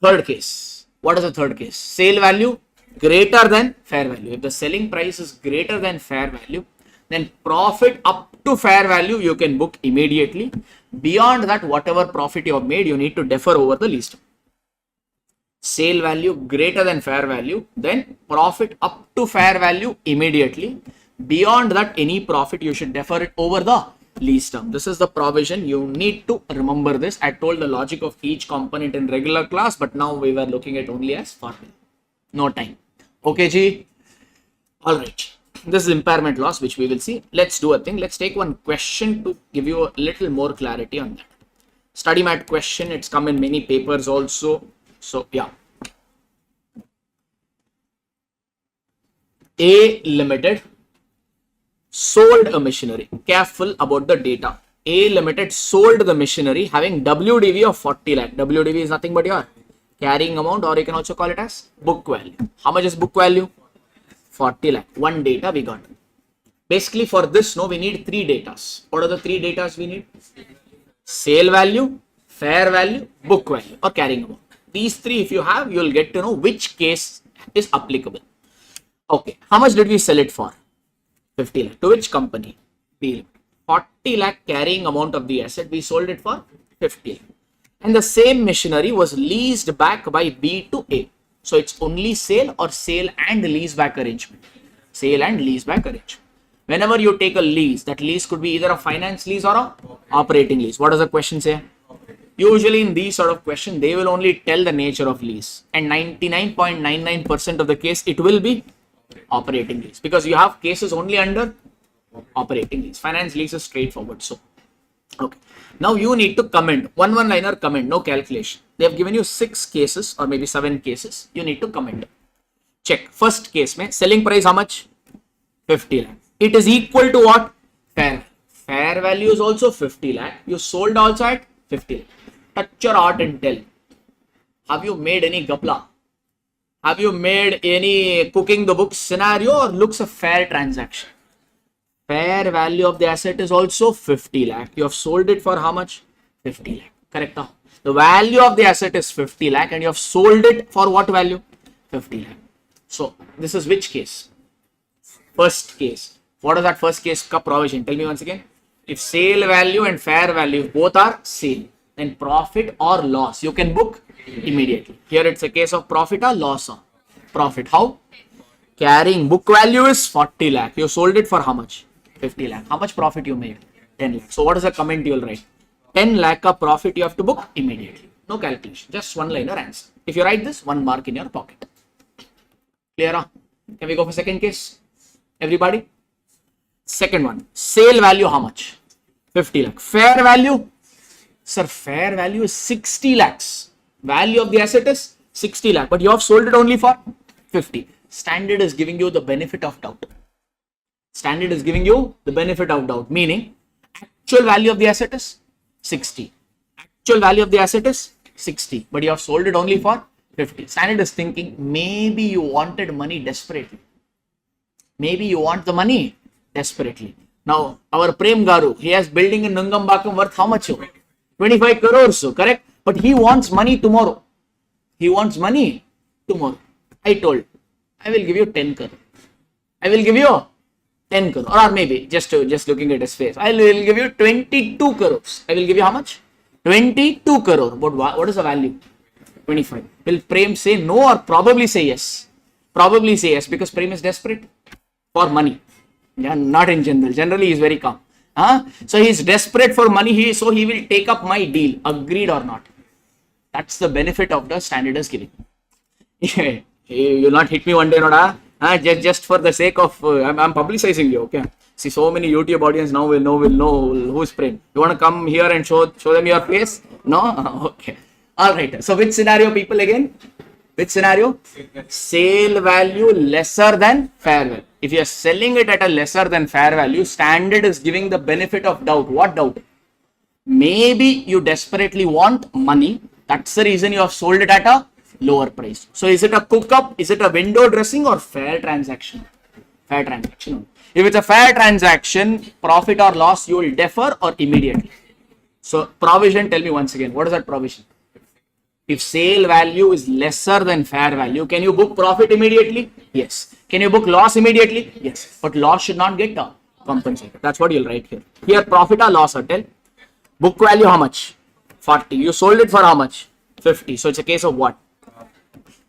Third case. What is the third case? Sale value greater than fair value. If the selling price is greater than fair value, then profit up to fair value you can book immediately. Beyond that, whatever profit you have made, you need to defer over the lease term. Sale value greater than fair value, then profit up to fair value immediately. Beyond that, any profit you should defer it over the lease term. This is the provision. You need to remember this. I told the logic of each component in regular class, but now we were looking at only as formula. No time. Okay, G. All right. This is impairment loss, which we will see. Let's do a thing. Let's take one question to give you a little more clarity on that. Study mat question. It's come in many papers also. So, yeah. A Limited sold a machinery. Careful about the data. A Limited sold the machinery having WDV of 40 lakh. WDV is nothing but your carrying amount, or you can also call it as book value. How much is book value? 40 lakh. One data we got. Basically for this, no, we need three datas. What are the three datas we need? Sale value, fair value, book value, or carrying amount. These three, if you have, you will get to know which case is applicable. Okay. How much did we sell it for? 50 lakh. To which company? B. 40 lakh carrying amount of the asset. We sold it for 50 lakh. And the same machinery was leased back by B to A. So it's only sale or sale and lease back arrangement. Sale and lease back arrangement. Whenever you take a lease, that lease could be either a finance lease or a operating lease. What does the question say? Usually in these sort of questions, they will only tell the nature of lease. And 99.99% of the case, it will be operating lease. Because you have cases only under operating lease. Finance lease is straightforward. So, okay. Now you need to comment. One-liner comment, no calculation. They have given you 6 cases or maybe 7 cases. You need to comment. Check. First case, mein, selling price how much? 50 lakh. It is equal to what? Fair. Fair value is also 50 lakh. You sold also at 50 lakh. Touch your art and tell. Have you made any gapla? Have you made any cooking the books scenario, or looks a fair transaction? Fair value of the asset is also 50 lakh. You have sold it for how much? 50 lakh. Correct now. The value of the asset is 50 lakh and you have sold it for what value? 50 lakh. So this is which case? First case. What is that first case ka provision? Tell me once again. If sale value and fair value both are same, then profit or loss you can book immediately. Here it's a case of profit or loss or profit. How? Carrying book value is 40 lakh. You sold it for how much? 50 lakh. How much profit you made? 10 lakh. So what is the comment you will write? 10 lakh of profit you have to book immediately. No calculation. Just one liner answer. If you write this, 1 mark in your pocket. Clear? Huh? Can we go for second case? Everybody? Second one. Sale value how much? 50 lakh. Fair value? Sir, fair value is 60 lakhs. Value of the asset is 60 lakh. But you have sold it only for 50. Standard is giving you the benefit of doubt. Standard is giving you the benefit of doubt. Meaning, actual value of the asset is 60. Actual value of the asset is 60. But you have sold it only for 50. Standard is thinking, maybe you wanted money desperately. Maybe you want the money desperately. Now, our Prem Garu, he has building in Nungambakam worth how much? 25 crores, correct? But he wants money tomorrow. He wants money tomorrow. I told, I will give you 10 crore. I will give you 10 crore. Or maybe, just looking at his face, I will give you 22 crores. I will give you how much? 22 crore. But what is the value? 25. Will Prem say no or probably say yes? Probably say yes because Prem is desperate for money. Yeah, not in general. Generally, he is very calm. So he is desperate for money. So he will take up my deal. Agreed or not? That's the benefit of the standard is giving. You will not hit me one day, no? Just for the sake of I'm publicizing you. Okay. See, so many YouTube audience now will know who's Prem. You want to come here and show them your face? No. Okay. All right. So which scenario, people, again? Which scenario? Sale value lesser than fair value. If you are selling it at a lesser than fair value, standard is giving the benefit of doubt. What doubt? Maybe you desperately want money. That's the reason you have sold it at a lower price. So is it a cook up? Is it a window dressing or fair transaction? Fair transaction. If it's a fair transaction, profit or loss, you will defer or immediately. So provision, tell me once again, what is that provision? If sale value is lesser than fair value, can you book profit immediately? Yes. Can you book loss immediately? Yes. But loss should not get compensated. That's what you'll write here. Here, profit or loss, tell. Book value how much? 40. You sold it for how much? 50. So it's a case of what?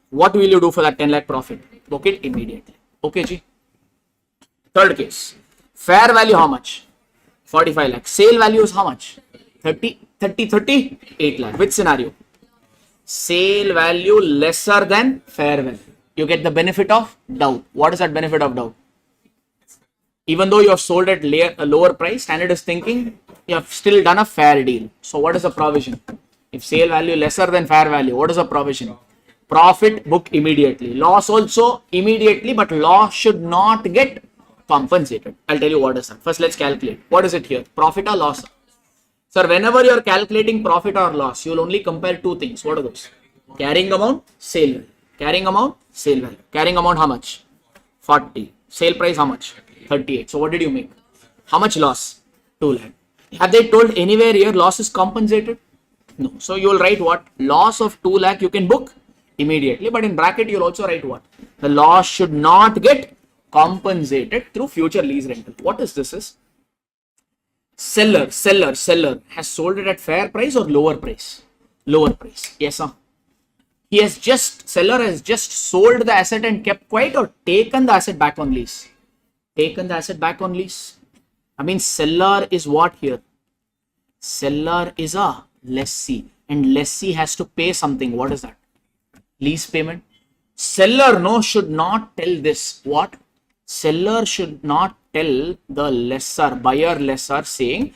What will you do for that 10 lakh profit? Book it immediately. Okay, Ji. Third case. Fair value how much? 45 lakh. Sale value is how much? 38 lakh. Which scenario? Sale value lesser than fair value. You get the benefit of doubt. What is that benefit of doubt? Even though you have sold at a lower price, standard is thinking you have still done a fair deal. So what is the provision? If sale value lesser than fair value, what is the provision? Profit book immediately. Loss also immediately, but loss should not get compensated. I'll tell you what is that. First, let's calculate. What is it here? Profit or loss? Sir, whenever you are calculating profit or loss, you will only compare two things. What are those? Carrying amount, sale value. Carrying amount, sale value. Carrying amount how much? 40. Sale price how much? 38. So what did you make? How much loss? 2 lakh. Have they told anywhere here loss is compensated? No. So you will write what? Loss of 2 lakh you can book immediately. But in bracket you will also write what? The loss should not get compensated through future lease rental. What is this? Seller has sold it at fair price or lower price? Lower price. Yes, sir. Seller has just sold the asset and kept quiet or taken the asset back on lease? Taken the asset back on lease. I mean, seller is what here? Seller is a lessee and lessee has to pay something. What is that? Lease payment. Seller should not tell this. What? Seller should not tell the lessor, buyer lessor saying,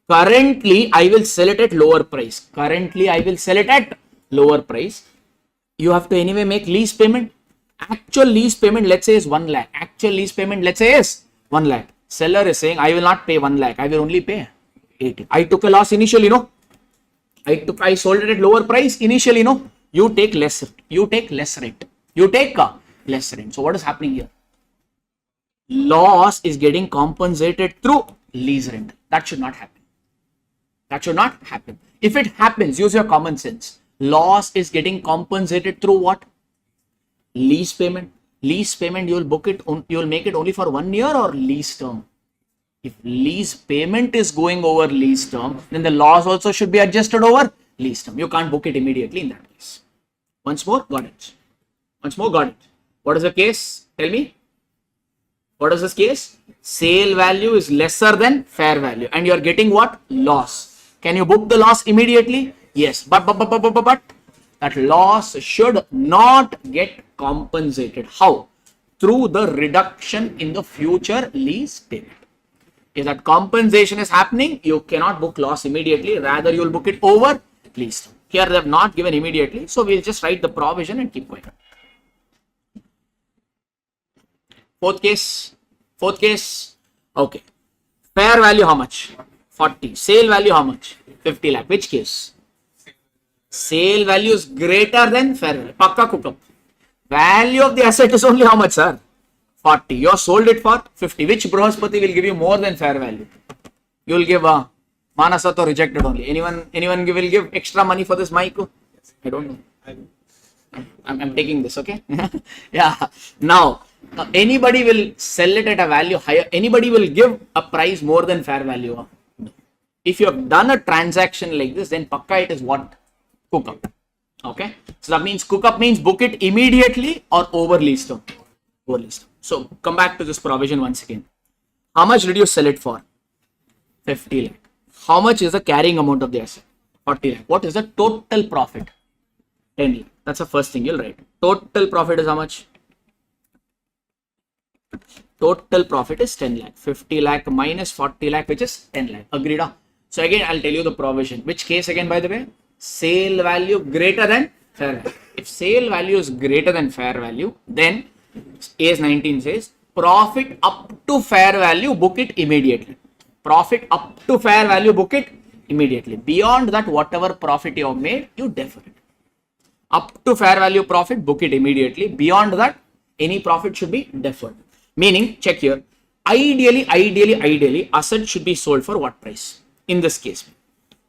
currently I will sell it at lower price. Currently I will sell it at lower price. You have to anyway make lease payment. Actual lease payment, let's say, is 1 lakh. Actual lease payment, let's say, is 1 lakh. Seller is saying, I will not pay 1 lakh. I will only pay 80. I took a loss initially, I sold it at lower price initially, You take less rate. You take less rate. So what is happening here? Loss is getting compensated through lease rent. That should not happen. If it happens, use your common sense. Loss is getting compensated through what? Lease payment. Lease payment, you will book it, you will make it only for 1 year or lease term. If lease payment is going over lease term, then the loss also should be adjusted over lease term. You can't book it immediately in that case. Once more, got it. What is the case? Tell me. What is this case? Sale value is lesser than fair value and you are getting what? Loss. Can you book the loss immediately? Yes. But that loss should not get compensated. How? Through the reduction in the future lease payment. If that compensation is happening, you cannot book loss immediately. Rather, you will book it over lease term. Here they have not given immediately. So we'll just write the provision and keep going. Fourth case. Okay. Fair value how much? 40. Sale value how much? 50 lakh. Which case? Sale value is greater than fair value. Pakka cook-up. Value of the asset is only how much, sir? 40. You have sold it for 50. Which Brahaspati will give you more than fair value? You will give Manasat or rejected only. Anyone will give extra money for this mic? I don't know. I'm taking this, okay? Yeah. Now, anybody will sell it at a value higher. Anybody will give a price more than fair value. If you have done a transaction like this, then pakka it is what? Cook up. Okay. So that means cook up means book it immediately or over lease term. Over lease term. So come back to this provision once again. How much did you sell it for? 50 lakh. How much is the carrying amount of the asset? 40 lakh. What is the total profit? 10 lakh. That's the first thing you'll write. Total profit is how much? Total profit is 10 lakh. 50 lakh minus 40 lakh, which is 10 lakh. Agreed? So again, I'll tell you the provision. Which case again, by the way? Sale value greater than fair value. If sale value is greater than fair value, then AS 19 says profit up to fair value, book it immediately. Profit up to fair value, book it immediately. Beyond that, whatever profit you have made, you defer it. Up to fair value profit, book it immediately. Beyond that, any profit should be deferred. Meaning, check here. Ideally, asset should be sold for what price? In this case,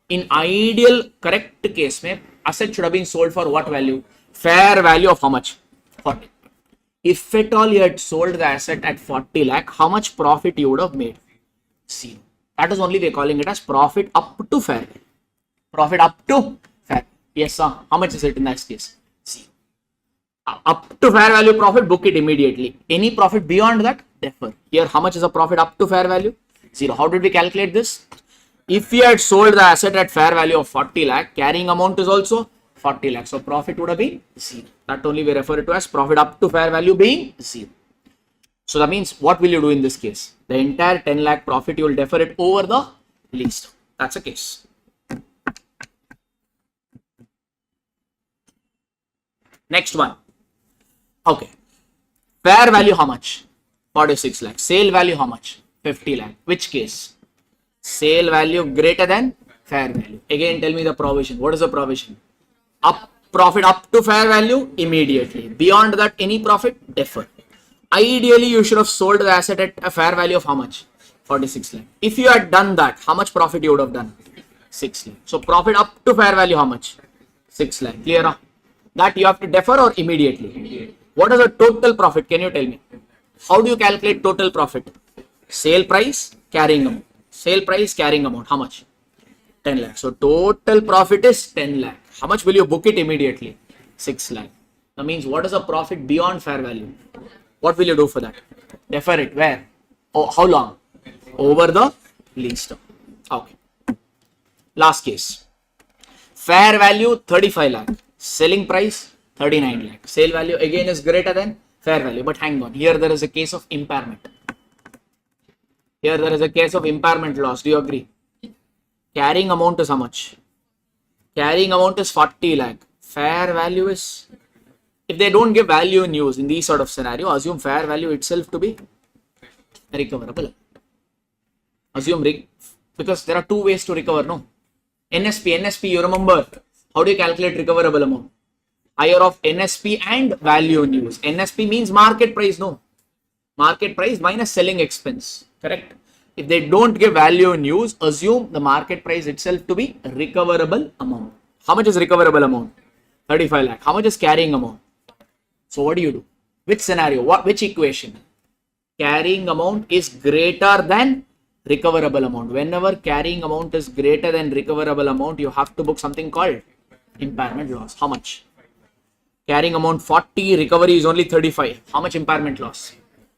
in ideal correct case, asset should have been sold for what value? Fair value of how much? 40. If at all you had sold the asset at 40 lakh, how much profit you would have made? 0. That is only we're calling it as profit up to fair value. Profit up to fair. Yes, sir. How much is it in that case? 0. Up to fair value profit, book it immediately. Any profit beyond that, defer. Here, how much is the profit up to fair value? 0. How did we calculate this? If we had sold the asset at fair value of 40 lakh, carrying amount is also 40 lakh. So profit would have been 0. That only we refer it to as profit up to fair value being 0. So that means what will you do in this case? The entire 10 lakh profit you will defer it over the lease term. That's a case. Next one. Okay. Fair value how much? 46 lakh. Sale value how much? 50 lakh. Which case? Sale value greater than fair value. Again, tell me the provision. What is the provision? Profit up to fair value immediately. Beyond that, any profit, defer. Ideally, you should have sold the asset at a fair value of how much? 46 lakh. If you had done that, how much profit you would have done? 6 lakh. So profit up to fair value how much? 6 lakh. Clear? That you have to defer or immediately? What is the total profit? Can you tell me? How do you calculate total profit? Sale price, carrying amount. Sale price, carrying amount. How much? 10 lakh. So total profit is 10 lakh. How much will you book it immediately? 6 lakh. That means what is the profit beyond fair value? What will you do for that? Defer it. Where? Oh, how long? Over the lease term. Okay. Last case. Fair value 35 lakh. Selling price 39 lakh. Sale value again is greater than fair value. But hang on. Here there is a case of impairment. Here there is a case of impairment loss. Do you agree? Carrying amount is how much? Carrying amount is 40 lakh. Fair value is, if they don't give value in use in these sort of scenario, assume fair value itself to be recoverable. Assume because there are two ways to recover, no? NSP, you remember. How do you calculate recoverable amount? Higher of NSP and value in use. NSP means market price, no? Market price minus selling expense, correct? If they don't give value in use, assume the market price itself to be recoverable amount. How much is recoverable amount? 35 lakh. How much is carrying amount? So what do you do? Which scenario? Which equation? Carrying amount is greater than recoverable amount. Whenever carrying amount is greater than recoverable amount, you have to book something called impairment loss. How much? Carrying amount 40, recovery is only 35. How much impairment loss?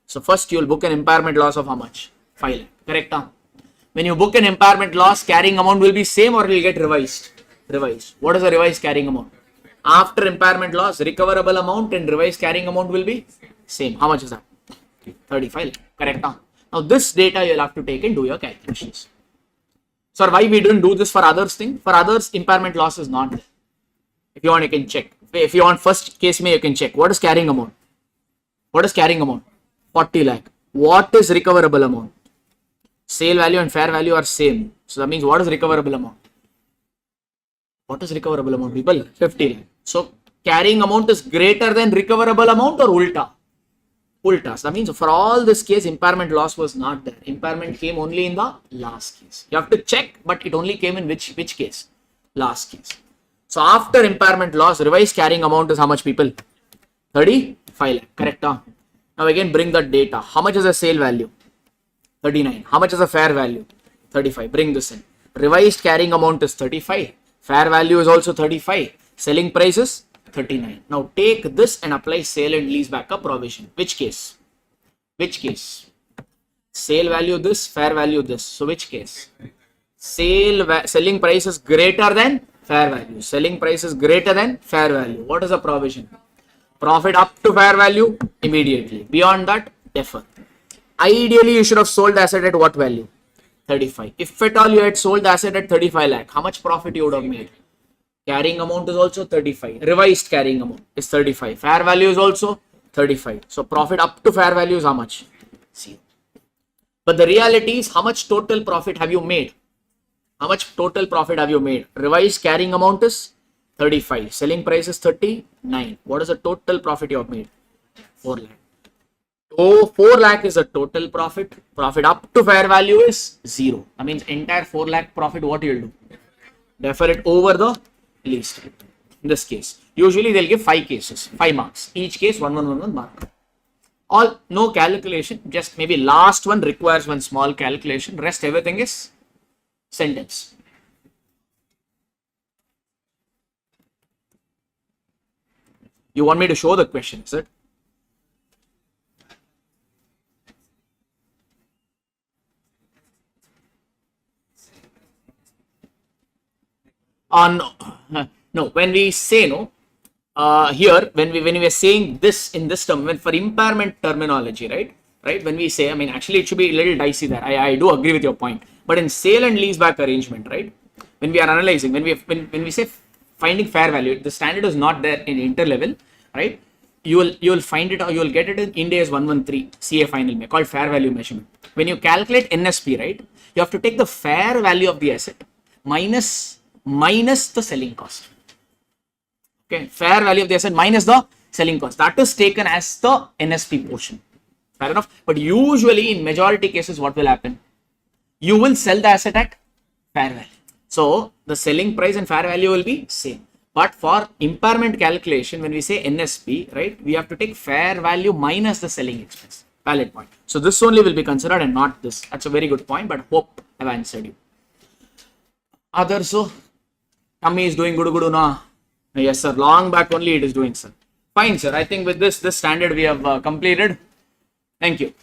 So first you will book an impairment loss of how much? 5 lakh. Correct? Huh? When you book an impairment loss, carrying amount will be same or it will get revised? Revised. What is the revised carrying amount? After impairment loss, recoverable amount and revised carrying amount will be same. How much is that? 35 lakh. Correct? Huh? Now this data you will have to take and do your calculations. Sir, why we didn't do this for others thing? For others, impairment loss is not there. If you want, you can check. If you want first case me, you can check. What is carrying amount? What is carrying amount? 40 lakh. What is recoverable amount? Sale value and fair value are same. So that means what is recoverable amount? What is recoverable amount, people? 50 lakh. So carrying amount is greater than recoverable amount or ulta? Ulta. So that means for all this case, impairment loss was not there. Impairment came only in the last case. You have to check, but it only came in which case? Last case. So after impairment loss, revised carrying amount is how much, people? 35 lakh. Correct? Huh? Now again bring the data. How much is the sale value? 39. How much is the fair value? 35. Bring this in. Revised carrying amount is 35. Fair value is also 35. Selling price is 39. Now take this and apply sale and lease back provision. Which case? Which case? Sale value this, fair value this. So which case? Selling price is greater than fair value. Selling price is greater than fair value. What is the provision? Profit up to fair value immediately. Beyond that, defer. Ideally, you should have sold the asset at what value? 35. If at all you had sold the asset at 35 lakh, how much profit you would have made? Carrying amount is also 35. Revised carrying amount is 35. Fair value is also 35. So profit up to fair value is how much? 0. But the reality is, how much total profit have you made? How much total profit have you made? Revised carrying amount is 35. Selling price is 39. What is the total profit you have made? 4 lakh. So 4 lakh is the total profit. Profit up to fair value is 0. That means entire 4 lakh profit, what you will do? Defer it over the lease. In this case, usually they'll give 5 cases, 5 marks. Each case 1 mark. All no calculation, just maybe last one requires one small calculation. Rest everything is sentence. You want me to show the question, is it? No, when we say no, here when we are saying this in this term, when for impairment terminology, right? When we say, I mean, actually it should be a little dicey there. I do agree with your point, but in sale and lease back arrangement, right? When we are analyzing, when we say finding fair value, the standard is not there in interlevel, right? You will find it, or you will get it in Ind AS 113 CA final called fair value measurement. When you calculate NSP, right, you have to take the fair value of the asset minus the selling cost. Okay, fair value of the asset minus the selling cost. That is taken as the NSP portion. Fair enough. But usually in majority cases, what will happen? You will sell the asset at fair value. So the selling price and fair value will be same. But for impairment calculation, when we say NSP, right, we have to take fair value minus the selling expense. Valid point. So this only will be considered and not this. That's a very good point, but hope I've answered you. Others, so tummy is doing good na? Yes, sir. Long back only it is doing, sir. Fine, sir. I think with this standard we have completed. Thank you.